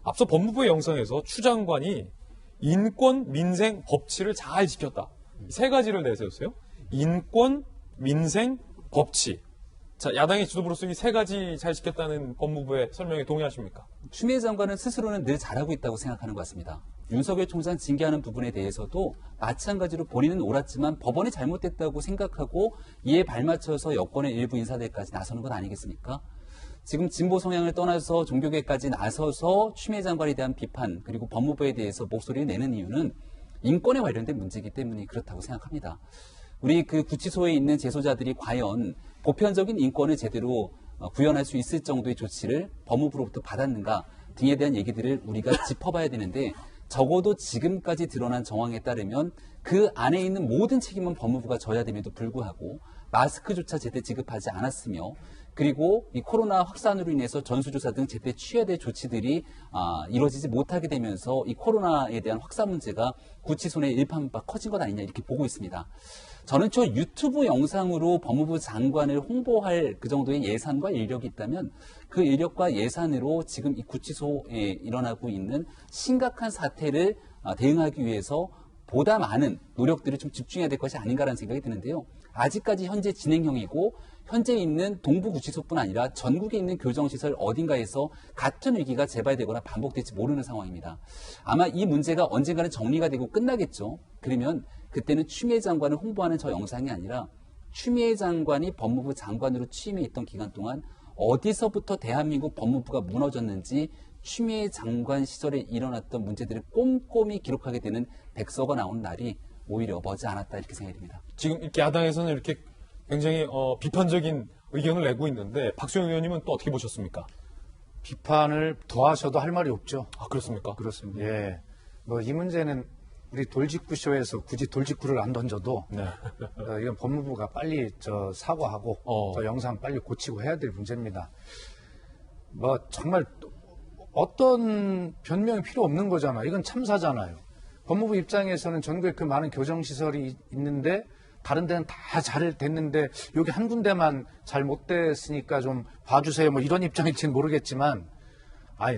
앞서 법무부의 영상에서 추 장관이 인권, 민생, 법치를 잘 지켰다. 세 가지를 내세웠어요. 인권, 민생, 법치. 자, 야당의 지도부로서 이 세 가지 잘 지켰다는 법무부의 설명에 동의하십니까? 추미애 장관은 스스로는 늘 잘하고 있다고 생각하는 것 같습니다. 윤석열 총장 징계하는 부분에 대해서도 마찬가지로 본인은 옳았지만 법원이 잘못됐다고 생각하고 이에 발맞춰서 여권의 일부 인사들까지 나서는 것 아니겠습니까? 지금 진보 성향을 떠나서 종교계까지 나서서 추미애 장관에 대한 비판 그리고 법무부에 대해서 목소리를 내는 이유는 인권에 관련된 문제이기 때문에 그렇다고 생각합니다. 우리 그 구치소에 있는 재소자들이 과연 보편적인 인권을 제대로 구현할 수 있을 정도의 조치를 법무부로부터 받았는가 등에 대한 얘기들을 우리가 짚어봐야 되는데 적어도 지금까지 드러난 정황에 따르면 그 안에 있는 모든 책임은 법무부가 져야 됨에도 불구하고 마스크조차 제때 지급하지 않았으며 그리고 이 코로나 확산으로 인해서 전수조사 등 제때 취해야 될 조치들이 이루어지지 못하게 되면서 이 코로나에 대한 확산 문제가 구치소 내 일파만파 커진 것 아니냐 이렇게 보고 있습니다. 저는 저 유튜브 영상으로 법무부 장관을 홍보할 그 정도의 예산과 인력이 있다면 그 인력과 예산으로 지금 이 구치소에 일어나고 있는 심각한 사태를 대응하기 위해서 보다 많은 노력들을 좀 집중해야 될 것이 아닌가라는 생각이 드는데요. 아직까지 현재 진행형이고 현재 있는 동부구치소뿐 아니라 전국에 있는 교정시설 어딘가에서 같은 위기가 재발되거나 반복될지 모르는 상황입니다. 아마 이 문제가 언젠가는 정리가 되고 끝나겠죠. 그러면 그때는 추미애 장관을 홍보하는 저 영상이 아니라 추미애 장관이 법무부 장관으로 취임해 있던 기간 동안 어디서부터 대한민국 법무부가 무너졌는지 추미애 장관 시절에 일어났던 문제들을 꼼꼼히 기록하게 되는 백서가 나오는 날이 오히려 머지 않았다 이렇게 생각이 듭니다. 지금 이렇게 야당에서는 이렇게 굉장히 비판적인 의견을 내고 있는데 박수영 의원님은 또 어떻게 보셨습니까? 비판을 더하셔도 할 말이 없죠. 아, 그렇습니까? 그렇습니다. 예. 뭐 이 문제는 우리 돌직구쇼에서 굳이 돌직구를 안 던져도 네. 이건 법무부가 빨리 사과하고 저 영상 빨리 고치고 해야 될 문제입니다. 뭐 정말 어떤 변명이 필요 없는 거잖아요. 이건 참사잖아요. 법무부 입장에서는 전국에 그 많은 교정시설이 있는데 다른 데는 다 잘 됐는데 여기 한 군데만 잘 못 됐으니까 좀 봐주세요. 뭐 이런 입장일지는 모르겠지만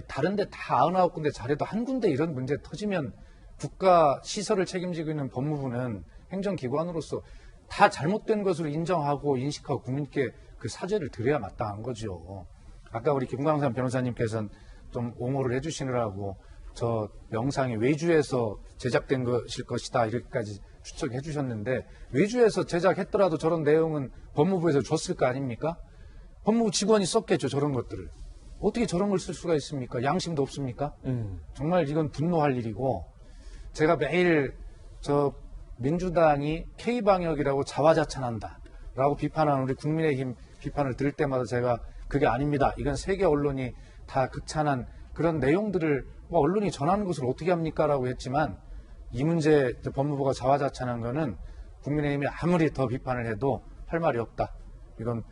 다른 데 다 99군데 잘해도 한 군데 이런 문제 터지면 국가 시설을 책임지고 있는 법무부는 행정기관으로서 다 잘못된 것으로 인정하고 인식하고 국민께 그 사죄를 드려야 마땅한 거죠. 아까 우리 김광삼 변호사님께서는 좀 옹호를 해주시느라고 저 영상이 외주에서 제작된 것일 것이다 이렇게까지 추측해 주셨는데 외주에서 제작했더라도 저런 내용은 법무부에서 줬을 거 아닙니까? 법무부 직원이 썼겠죠 저런 것들을. 어떻게 저런 걸 쓸 수가 있습니까? 양심도 없습니까? 정말 이건 분노할 일이고 제가 매일 민주당이 K방역이라고 자화자찬한다라고 비판하는 우리 국민의힘 비판을 들을 때마다 제가 그게 아닙니다. 이건 세계 언론이 다 극찬한 그런 내용들을 언론이 전하는 것을 어떻게 합니까? 라고 했지만 이 문제 법무부가 자화자찬한 거는 국민의힘이 아무리 더 비판을 해도 할 말이 없다. 이건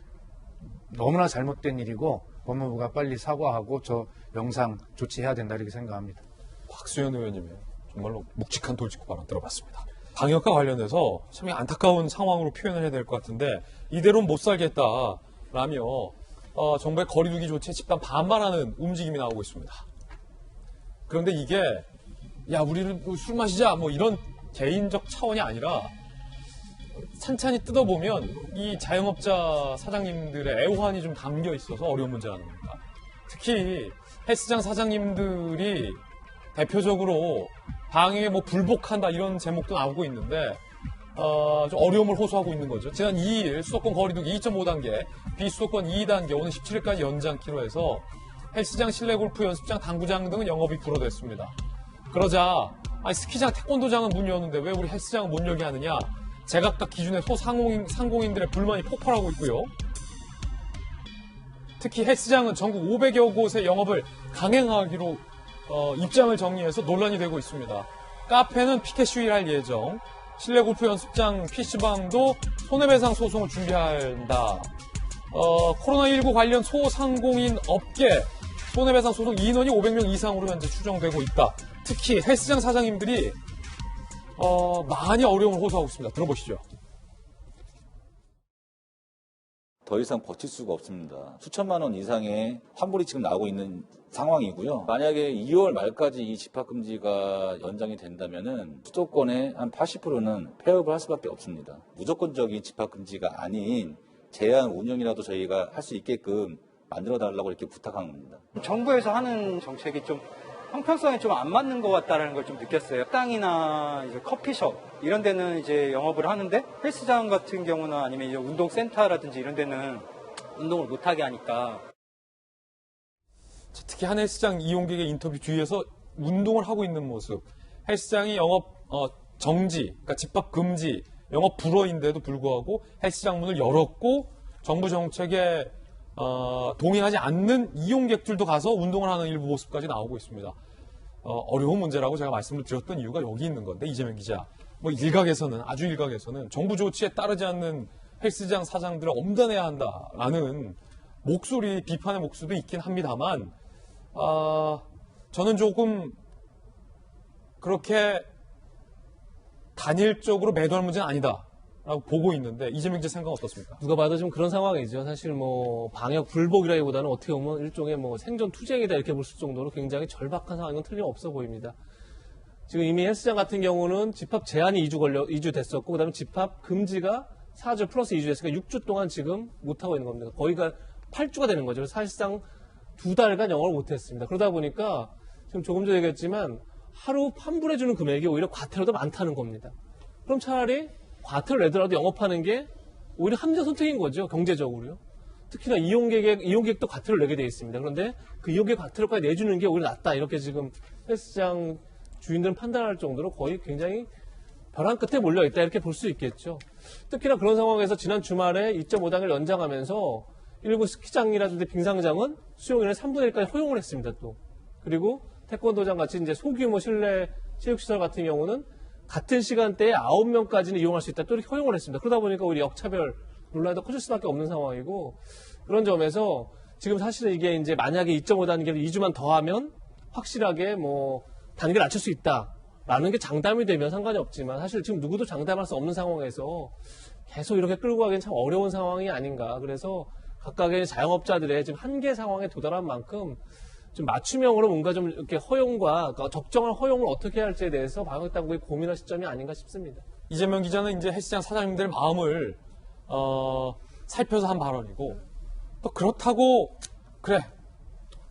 너무나 잘못된 일이고 법무부가 빨리 사과하고 저 영상 조치해야 된다 이렇게 생각합니다. 박수현 의원님의 정말로 묵직한 돌직구 발언 들어봤습니다. 방역과 관련해서 참 안타까운 상황으로 표현을 해야 될 것 같은데 이대로는 못 살겠다라며 정부의 거리두기 조치에 집단 반발하는 움직임이 나오고 있습니다. 그런데 이게 야 우리는 술 마시자 뭐 이런 개인적 차원이 아니라 찬찬히 뜯어보면 이 자영업자 사장님들의 애환이 좀 담겨 있어서 어려운 문제라는 겁니다. 특히 헬스장 사장님들이 대표적으로 방역에 뭐 불복한다 이런 제목도 나오고 있는데 좀 어려움을 호소하고 있는 거죠. 지난 2일 수도권 거리두기 2.5단계, 비수도권 2단계 오늘 17일까지 연장키로 해서 헬스장, 실내골프 연습장, 당구장 등은 영업이 불허됐습니다. 그러자 스키장, 태권도장은 문 여는데 왜 우리 헬스장은 못 열게 하느냐? 제각각 기준의 소상공인들의 불만이 폭발하고 있고요. 특히 헬스장은 전국 500여 곳의 영업을 강행하기로 입장을 정리해서 논란이 되고 있습니다. 카페는 피켓 시위를 할 예정, 실내 골프 연습장, PC방도 손해배상 소송을 준비한다. 코로나19 관련 소상공인 업계 손해배상 소송 인원이 500명 이상으로 현재 추정되고 있다. 특히 헬스장 사장님들이 많이 어려움을 호소하고 있습니다. 들어보시죠. 더 이상 버틸 수가 없습니다. 수천만 원 이상의 환불이 지금 나오고 있는 상황이고요. 만약에 2월 말까지 이 집합금지가 연장이 된다면은 수도권의 한 80%는 폐업을 할 수밖에 없습니다. 무조건적인 집합금지가 아닌 제한 운영이라도 저희가 할 수 있게끔 만들어달라고 이렇게 부탁한 겁니다. 정부에서 하는 정책이 좀 형평성에 좀 안 맞는 것 같다는 걸 좀 느꼈어요. 식당이나 이제 커피숍 이런 데는 이제 영업을 하는데 헬스장 같은 경우는 아니면 이제 운동센터라든지 이런 데는 운동을 못하게 하니까. 특히 한 헬스장 이용객의 인터뷰 주위에서 운동을 하고 있는 모습, 헬스장이 영업 정지, 그러니까 집합 금지, 영업 불허인데도 불구하고 헬스장 문을 열었고 정부 정책에 동의하지 않는 이용객들도 가서 운동을 하는 일부 모습까지 나오고 있습니다. 어려운 문제라고 제가 말씀을 드렸던 이유가 여기 있는 건데, 이재명 기자. 뭐 아주 일각에서는 정부 조치에 따르지 않는 헬스장 사장들을 엄단해야 한다라는 비판의 목소리도 있긴 합니다만, 저는 조금 그렇게 단일적으로 매도할 문제는 아니다. 라고 보고 있는데 이재명 기자 생각 어떻습니까? 누가 봐도 좀 그런 상황이죠. 사실 방역 불복이라기보다는 어떻게 보면 일종의 생존 투쟁이다 이렇게 볼 수 정도로 굉장히 절박한 상황인 건 틀림없어 보입니다. 지금 이미 헬스장 같은 경우는 집합 제한이 2주 됐었고 그다음에 집합 금지가 4주 플러스 2주 됐으니까 6주 동안 지금 못하고 있는 겁니다. 거의가 8주가 되는 거죠. 사실상 2달간 영업을 못했습니다. 그러다 보니까 지금 조금 전에 얘기했지만 하루 환불해주는 금액이 오히려 과태료도 많다는 겁니다. 그럼 차라리 과태료를 내더라도 영업하는 게 오히려 합리적 선택인 거죠. 경제적으로요. 특히나 이용객도 과태료를 내게 되어 있습니다. 그런데 그 이용객 과태료까지 내주는 게 오히려 낫다. 이렇게 지금 헬스장 주인들은 판단할 정도로 거의 굉장히 벼랑 끝에 몰려있다. 이렇게 볼 수 있겠죠. 특히나 그런 상황에서 지난 주말에 2.5단계를 연장하면서 일부 스키장이라든지 빙상장은 수용인을 3분의 1까지 허용을 했습니다. 또. 그리고 태권도장 같이 이제 소규모 실내 체육시설 같은 경우는 같은 시간대에 9명까지는 이용할 수 있다. 또 이렇게 허용을 했습니다. 그러다 보니까 우리 역차별 논란이 더 커질 수밖에 없는 상황이고, 그런 점에서 지금 사실은 이게 이제 만약에 2.5단계를 2주만 더 하면 확실하게 단계를 낮출 수 있다라는 게 장담이 되면 상관이 없지만 사실 지금 누구도 장담할 수 없는 상황에서 계속 이렇게 끌고 가기엔 참 어려운 상황이 아닌가. 그래서 각각의 자영업자들의 지금 한계 상황에 도달한 만큼 좀 맞춤형으로 뭔가 좀 이렇게 허용과 적정한 허용을 어떻게 할지에 대해서 방역당국이 고민할 시점이 아닌가 싶습니다. 이재명 기자는 이제 헬스장 사장님들의 마음을 살펴서 한 발언이고, 또 그렇다고 그래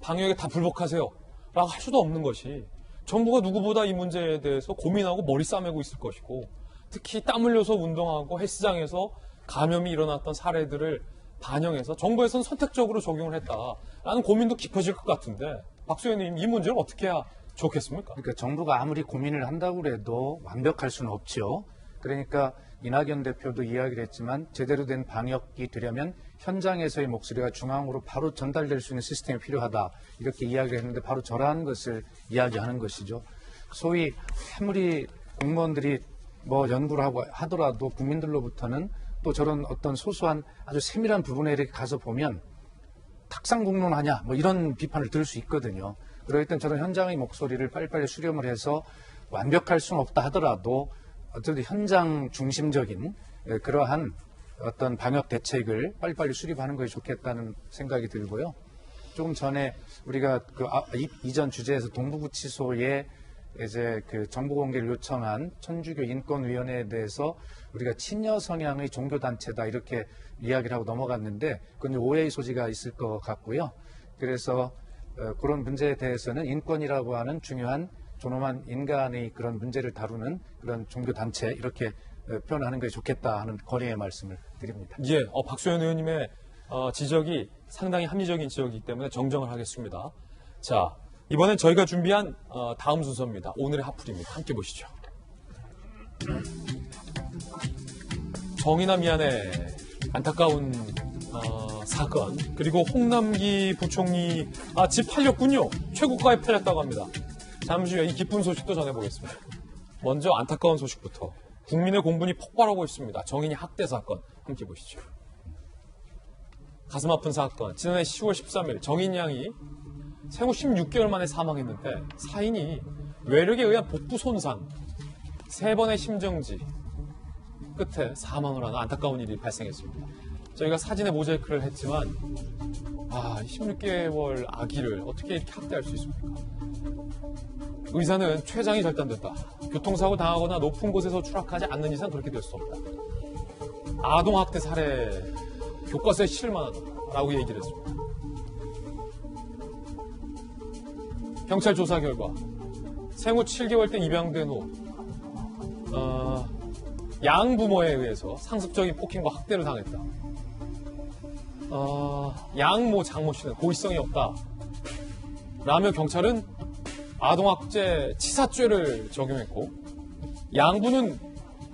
방역에 다 불복하세요 라고 할 수도 없는 것이, 정부가 누구보다 이 문제에 대해서 고민하고 머리 싸매고 있을 것이고, 특히 땀 흘려서 운동하고 헬스장에서 감염이 일어났던 사례들을 반영해서 정부에서는 선택적으로 적용을 했다라는 고민도 깊어질 것 같은데, 박 의원님 이 문제를 어떻게 해야 좋겠습니까? 그러니까 정부가 아무리 고민을 한다고 해도 완벽할 수는 없죠. 그러니까 이낙연 대표도 이야기를 했지만 제대로 된 방역이 되려면 현장에서의 목소리가 중앙으로 바로 전달될 수 있는 시스템이 필요하다. 이렇게 이야기를 했는데 바로 저러한 것을 이야기하는 것이죠. 소위 아무리 공무원들이 뭐 연구를 하고 하더라도 국민들로부터는 또 저런 어떤 소소한 아주 세밀한 부분에 이렇게 가서 보면 탁상공론하냐 뭐 이런 비판을 들을 수 있거든요. 그럴 땐 저런 현장의 목소리를 빨리빨리 수렴을 해서 완벽할 수는 없다 하더라도 어쨌든 현장 중심적인 그러한 어떤 방역 대책을 빨리빨리 수립하는 것이 좋겠다는 생각이 들고요. 조금 전에 우리가 이전 주제에서 동부구치소에 이제 그 정보 공개를 요청한 천주교 인권위원회에 대해서 우리가 친여 성향의 종교단체다 이렇게 이야기를 하고 넘어갔는데 그건 오해의 소지가 있을 것 같고요. 그래서 그런 문제에 대해서는 인권이라고 하는 중요한 존엄한 인간의 그런 문제를 다루는 그런 종교단체 이렇게 표현하는 것이 좋겠다 하는 건의의 말씀을 드립니다. 예, 박소연 의원님의 지적이 상당히 합리적인 지적이기 때문에 정정을 하겠습니다. 자, 이번엔 저희가 준비한 다음 순서입니다. 오늘의 핫플입니다. 함께 보시죠. 정의나 미안해 안타까운 사건 그리고 홍남기 부총리 집 팔렸군요. 최고가에 팔렸다고 합니다. 잠시 후에 이 기쁜 소식도 전해보겠습니다. 먼저 안타까운 소식부터 국민의 공분이 폭발하고 있습니다. 정인이 학대 사건 함께 보시죠. 가슴 아픈 사건 지난해 10월 13일 정인 양이 생후 16개월 만에 사망했는데 사인이 외력에 의한 복부 손상 3번의 심정지 끝에 사망을 하는 안타까운 일이 발생했습니다. 저희가 사진에 모자이크를 했지만 16개월 아기를 어떻게 이렇게 학대할 수 있습니까? 의사는 췌장이 절단됐다. 교통사고 당하거나 높은 곳에서 추락하지 않는 이상 그렇게 될 수 없다. 아동학대 사례 교과서에 실을 만하다라고 얘기를 했습니다. 경찰 조사 결과 생후 7개월 때 입양된 후 양부모에 의해서 상습적인 폭행과 학대를 당했다. 양모 장모 씨는 고의성이 없다. 라며 경찰은 아동학대 치사죄를 적용했고 양부는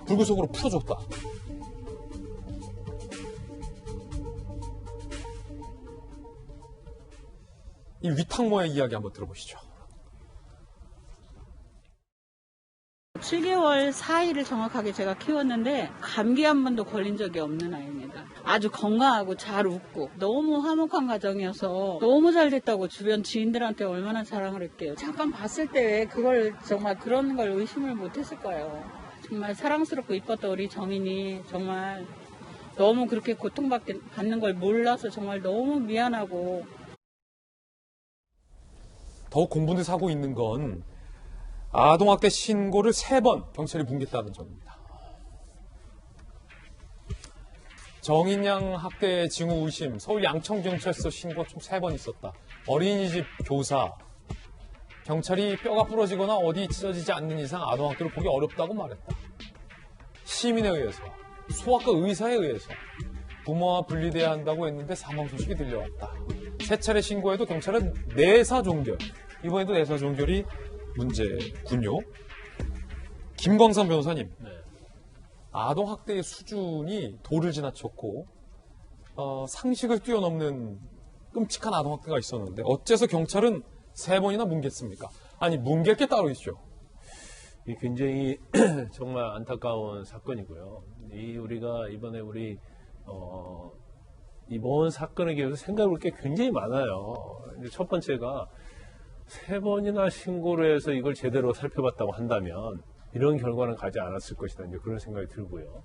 불구속으로 풀어줬다. 이 위탁모의 이야기 한번 들어보시죠. 7개월 사이를 정확하게 제가 키웠는데 감기 한 번도 걸린 적이 없는 아이입니다. 아주 건강하고 잘 웃고 너무 화목한 가정이어서 너무 잘 됐다고 주변 지인들한테 얼마나 자랑을 했게요. 잠깐 봤을 때 왜 그걸 정말 그런 걸 의심을 못했을 거예요. 정말 사랑스럽고 이뻤던 우리 정인이 정말 너무 그렇게 고통받는 걸 몰라서 정말 너무 미안하고 더욱 공분을 사고 있는 건 아동학대 신고를 3번 경찰이 뭉갰다는 점입니다. 정인양 학대 징후 의심, 서울 양천경찰서 신고 총 3번 있었다. 어린이집 교사, 경찰이 뼈가 부러지거나 어디 찢어지지 않는 이상 아동학대를 보기 어렵다고 말했다. 시민에 의해서, 소아과 의사에 의해서 부모와 분리돼야 한다고 했는데 사망 소식이 들려왔다. 3차례 신고에도 경찰은 내사 종결, 이번에도 내사 종결이 문제군요. 김광삼 변호사님, 아동학대의 수준이 도를 지나쳤고 상식을 뛰어넘는 끔찍한 아동학대가 있었는데 어째서 경찰은 3번이나 뭉갰습니까? 아니 뭉갤 게 따로 있죠. 이 굉장히 정말 안타까운 사건이고요. 우리가 이번에 이번 사건에 대해서 생각할 게 굉장히 많아요. 첫 번째가 3번이나 신고를 해서 이걸 제대로 살펴봤다고 한다면 이런 결과는 가지 않았을 것이다. 이제 그런 생각이 들고요.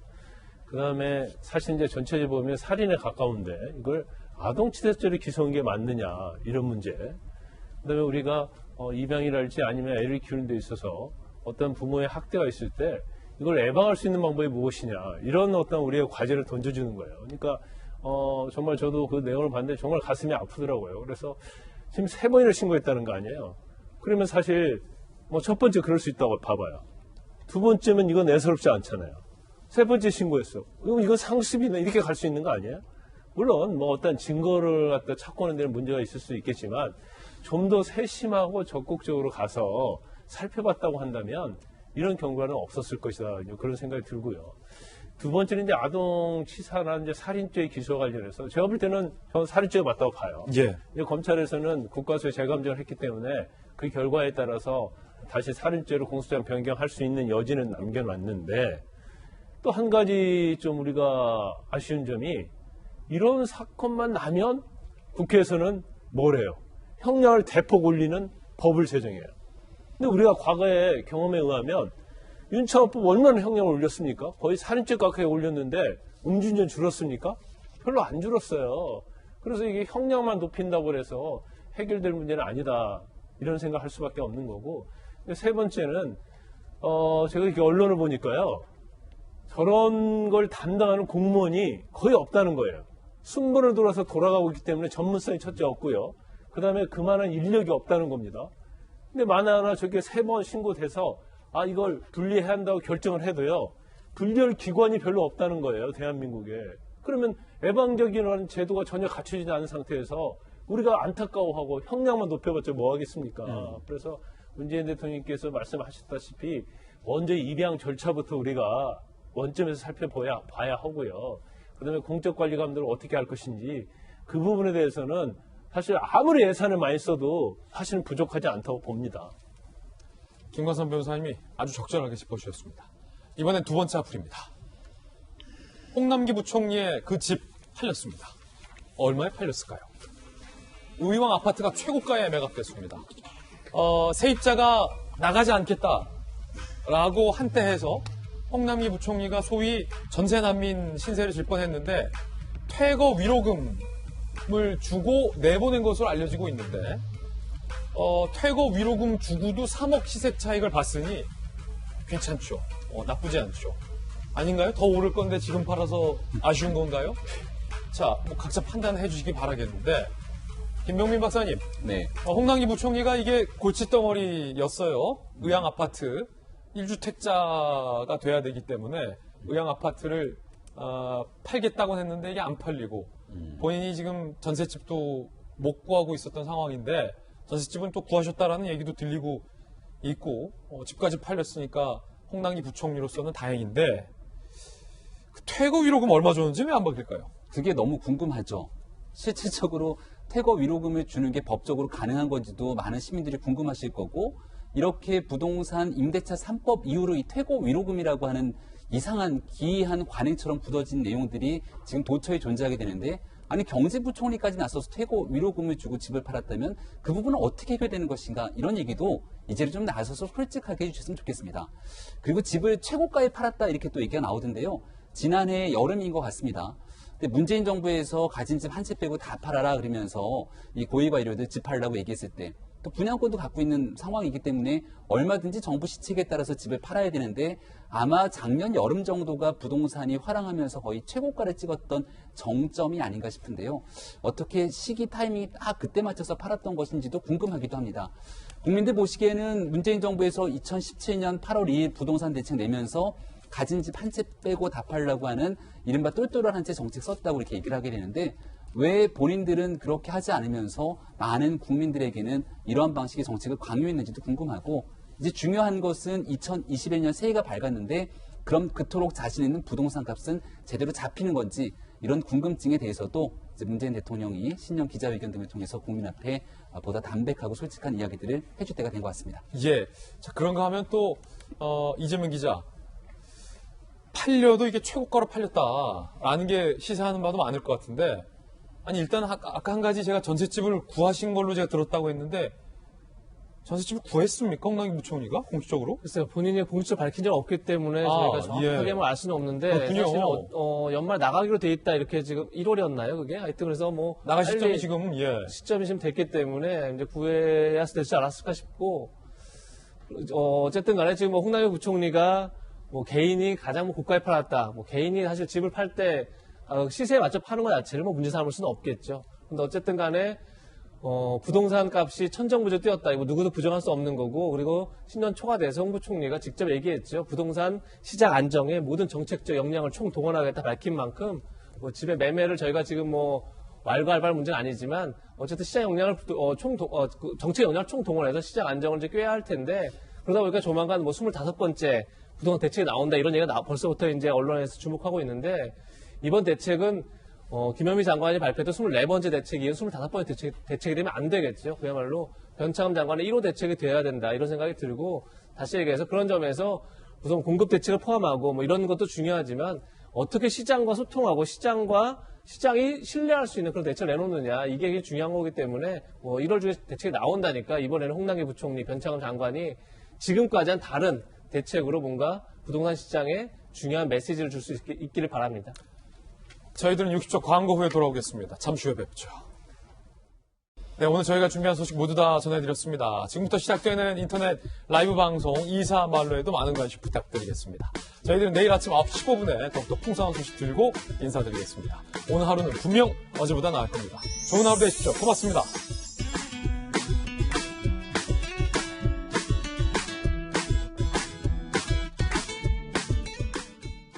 그 다음에 사실 이제 전체적으로 보면 살인에 가까운데 이걸 아동치사죄를 기소한 게 맞느냐 이런 문제. 그 다음에 우리가 입양이랄지 아니면 애를 키우는 데 있어서 어떤 부모의 학대가 있을 때 이걸 예방할 수 있는 방법이 무엇이냐 이런 어떤 우리의 과제를 던져주는 거예요. 그러니까 정말 저도 그 내용을 봤는데 정말 가슴이 아프더라고요. 그래서 지금 3번이나 신고했다는 거 아니에요. 그러면 사실 첫 번째 그럴 수 있다고 봐봐요. 2번째면 이건 애스럽지 않잖아요. 3번째 신고했어. 그럼 이건 상습이네 이렇게 갈 수 있는 거 아니에요? 물론 어떤 증거를 갖다 찾고 하는 데는 문제가 있을 수 있겠지만 좀 더 세심하고 적극적으로 가서 살펴봤다고 한다면 이런 경과는 없었을 것이다. 그런 생각이 들고요. 두 번째는 이제 아동 치사나 이제 살인죄 기소와 관련해서 제가 볼 때는 저는 살인죄가 맞다고 봐요. 예. 이제 검찰에서는 국가수의 재감정을 했기 때문에 그 결과에 따라서 다시 살인죄로 공소장 변경할 수 있는 여지는 남겨놨는데 또 한 가지 좀 우리가 아쉬운 점이 이런 사건만 나면 국회에서는 뭐래요? 형량을 대폭 올리는 법을 제정해요. 근데 우리가 과거의 경험에 의하면 윤창호법 얼마나 형량을 올렸습니까? 거의 살인죄 가까이 올렸는데 음주운전 줄었습니까? 별로 안 줄었어요. 그래서 이게 형량만 높인다고 해서 해결될 문제는 아니다. 이런 생각할 수밖에 없는 거고. 세 번째는 제가 이렇게 언론을 보니까요. 저런 걸 담당하는 공무원이 거의 없다는 거예요. 순번을 돌아서 돌아가고 있기 때문에 전문성이 첫째 없고요. 그 다음에 그만한 인력이 없다는 겁니다. 근데 만에 하나 저게 3번 신고돼서 이걸 분리해야 한다고 결정을 해도요. 분리할 기관이 별로 없다는 거예요. 대한민국에. 그러면 예방적인 제도가 전혀 갖춰지지 않은 상태에서 우리가 안타까워하고 형량만 높여봤자 뭐 하겠습니까? 그래서 문재인 대통령께서 말씀하셨다시피 먼저 입양 절차부터 우리가 원점에서 살펴봐야 하고요. 그다음에 공적관리감독을 어떻게 할 것인지 그 부분에 대해서는 사실 아무리 예산을 많이 써도 사실은 부족하지 않다고 봅니다. 김광선 변호사님이 아주 적절하게 짚어주셨습니다. 이번엔 두 번째 악플입니다. 홍남기 부총리의 그 집 팔렸습니다. 얼마에 팔렸을까요? 의왕 아파트가 최고가에 매각됐습니다. 세입자가 나가지 않겠다라고 한때 해서 홍남기 부총리가 소위 전세난민 신세를 질 뻔했는데 퇴거 위로금을 주고 내보낸 것으로 알려지고 있는데 퇴거 위로금 주고도 3억 시세 차익을 봤으니 괜찮죠. 나쁘지 않죠. 아닌가요? 더 오를 건데 지금 팔아서 아쉬운 건가요? 자, 각자 판단해 주시기 바라겠는데 김병민 박사님. 네. 홍남기 부총리가 이게 골칫덩어리였어요. 의왕 아파트 1주택자가 돼야 되기 때문에 의왕 아파트를 팔겠다고 했는데 이게 안 팔리고 본인이 지금 전셋집도 못 구하고 있었던 상황인데 전셋집은 또 구하셨다라는 얘기도 들리고 있고 집까지 팔렸으니까 홍남기 부총리로서는 다행인데 그 퇴거 위로금 얼마 줬는지 왜 안 받을까요? 그게 너무 궁금하죠. 실질적으로 퇴거 위로금을 주는 게 법적으로 가능한 건지도 많은 시민들이 궁금하실 거고 이렇게 부동산 임대차 3법 이후로 이 퇴거 위로금이라고 하는 이상한 기이한 관행처럼 굳어진 내용들이 지금 도처에 존재하게 되는데 아니 경제부총리까지 나서서 퇴거 위로금을 주고 집을 팔았다면 그 부분은 어떻게 해결되는 것인가 이런 얘기도 이제는 좀 나서서 솔직하게 해주셨으면 좋겠습니다. 그리고 집을 최고가에 팔았다 이렇게 또 얘기가 나오던데요. 지난해 여름인 것 같습니다. 근데 문재인 정부에서 가진 집 한 채 빼고 다 팔아라 그러면서 이 고위관료들 집 팔라고 얘기했을 때 또 분양권도 갖고 있는 상황이기 때문에 얼마든지 정부 시책에 따라서 집을 팔아야 되는데 아마 작년 여름 정도가 부동산이 화랑하면서 거의 최고가를 찍었던 정점이 아닌가 싶은데요. 어떻게 시기 타이밍이 딱 그때 맞춰서 팔았던 것인지도 궁금하기도 합니다. 국민들 보시기에는 문재인 정부에서 2017년 8월 2일 부동산 대책 내면서 가진 집 한 채 빼고 다 팔려고 하는 이른바 똘똘한 한 채 정책 썼다고 이렇게 얘기를 하게 되는데 왜 본인들은 그렇게 하지 않으면서 많은 국민들에게는 이러한 방식의 정책을 강요했는지도 궁금하고 이제 중요한 것은 2021년 새해가 밝았는데 그럼 그토록 자신 있는 부동산 값은 제대로 잡히는 건지 이런 궁금증에 대해서도 이제 문재인 대통령이 신년 기자회견 등을 통해서 국민 앞에 보다 담백하고 솔직한 이야기들을 해줄 때가 된 것 같습니다. 예. 자, 그런가 하면 또 이재명 기자. 팔려도 이게 최고가로 팔렸다라는 게 시사하는 바도 많을 것 같은데 아니 일단 아까 한 가지 제가 전셋집을 구하신 걸로 제가 들었다고 했는데 전셋집을 구했습니까? 홍남기 부총리가 공식적으로? 글쎄요. 본인이 공식적으로 밝힌 적은 없기 때문에 저희가 정확하게 알 수는 없는데 그렇군요. 사실은 연말 나가기로 돼 있다 이렇게 지금 1월이었나요 그게? 하여튼 그래서 뭐 나갈 시점이 지금 시점이 지금 됐기 때문에 이제 구해야 되지 않았을까 싶고 어쨌든 간에 지금 뭐 홍남기 부총리가 뭐 개인이 가장 고가에 팔았다. 뭐 개인이 사실 집을 팔 때 시세에 맞춰 파는 것 자체를 뭐 문제 삼을 수는 없겠죠. 근데 어쨌든 간에 부동산 값이 천정부지 뛰었다. 이거 누구도 부정할 수 없는 거고 그리고 신년 초가 돼서 홍 부총리가 직접 얘기했죠. 부동산 시장 안정에 모든 정책적 역량을 총동원하겠다 밝힌 만큼 뭐 집의 매매를 저희가 지금 뭐 왈가왈부할 문제는 아니지만 어쨌든 시장 역량을 정책 역량을 총동원해서 시장 안정을 이제 꾀해야 할 텐데 그러다 보니까 조만간 뭐 25번째 부동산 대책이 나온다 이런 얘기가 벌써부터 이제 언론에서 주목하고 있는데 이번 대책은 김현미 장관이 발표했던 24번째 대책이 25번째 대책이 되면 안 되겠죠. 그야말로 변창흠 장관의 1호 대책이 되어야 된다 이런 생각이 들고 다시 얘기해서 그런 점에서 우선 공급 대책을 포함하고 뭐 이런 것도 중요하지만 어떻게 시장과 소통하고 시장이 신뢰할 수 있는 그런 대책을 내놓느냐 이게 중요한 거기 때문에 뭐 1월 중에 대책이 나온다니까 이번에는 홍남기 부총리, 변창흠 장관이 지금까지 한 다른 대책으로 뭔가 부동산 시장에 중요한 메시지를 줄 수 있기를 바랍니다. 저희들은 60초 광고 후에 돌아오겠습니다. 잠시 후에 뵙죠. 네, 오늘 저희가 준비한 소식 모두 다 전해드렸습니다. 지금부터 시작되는 인터넷 라이브 방송 이사말로에도 많은 관심 부탁드리겠습니다. 저희들은 내일 아침 9시 15분에 더욱더 풍성한 소식 들고 인사드리겠습니다. 오늘 하루는 분명 어제보다 나을 겁니다. 좋은 하루 되십시오. 고맙습니다.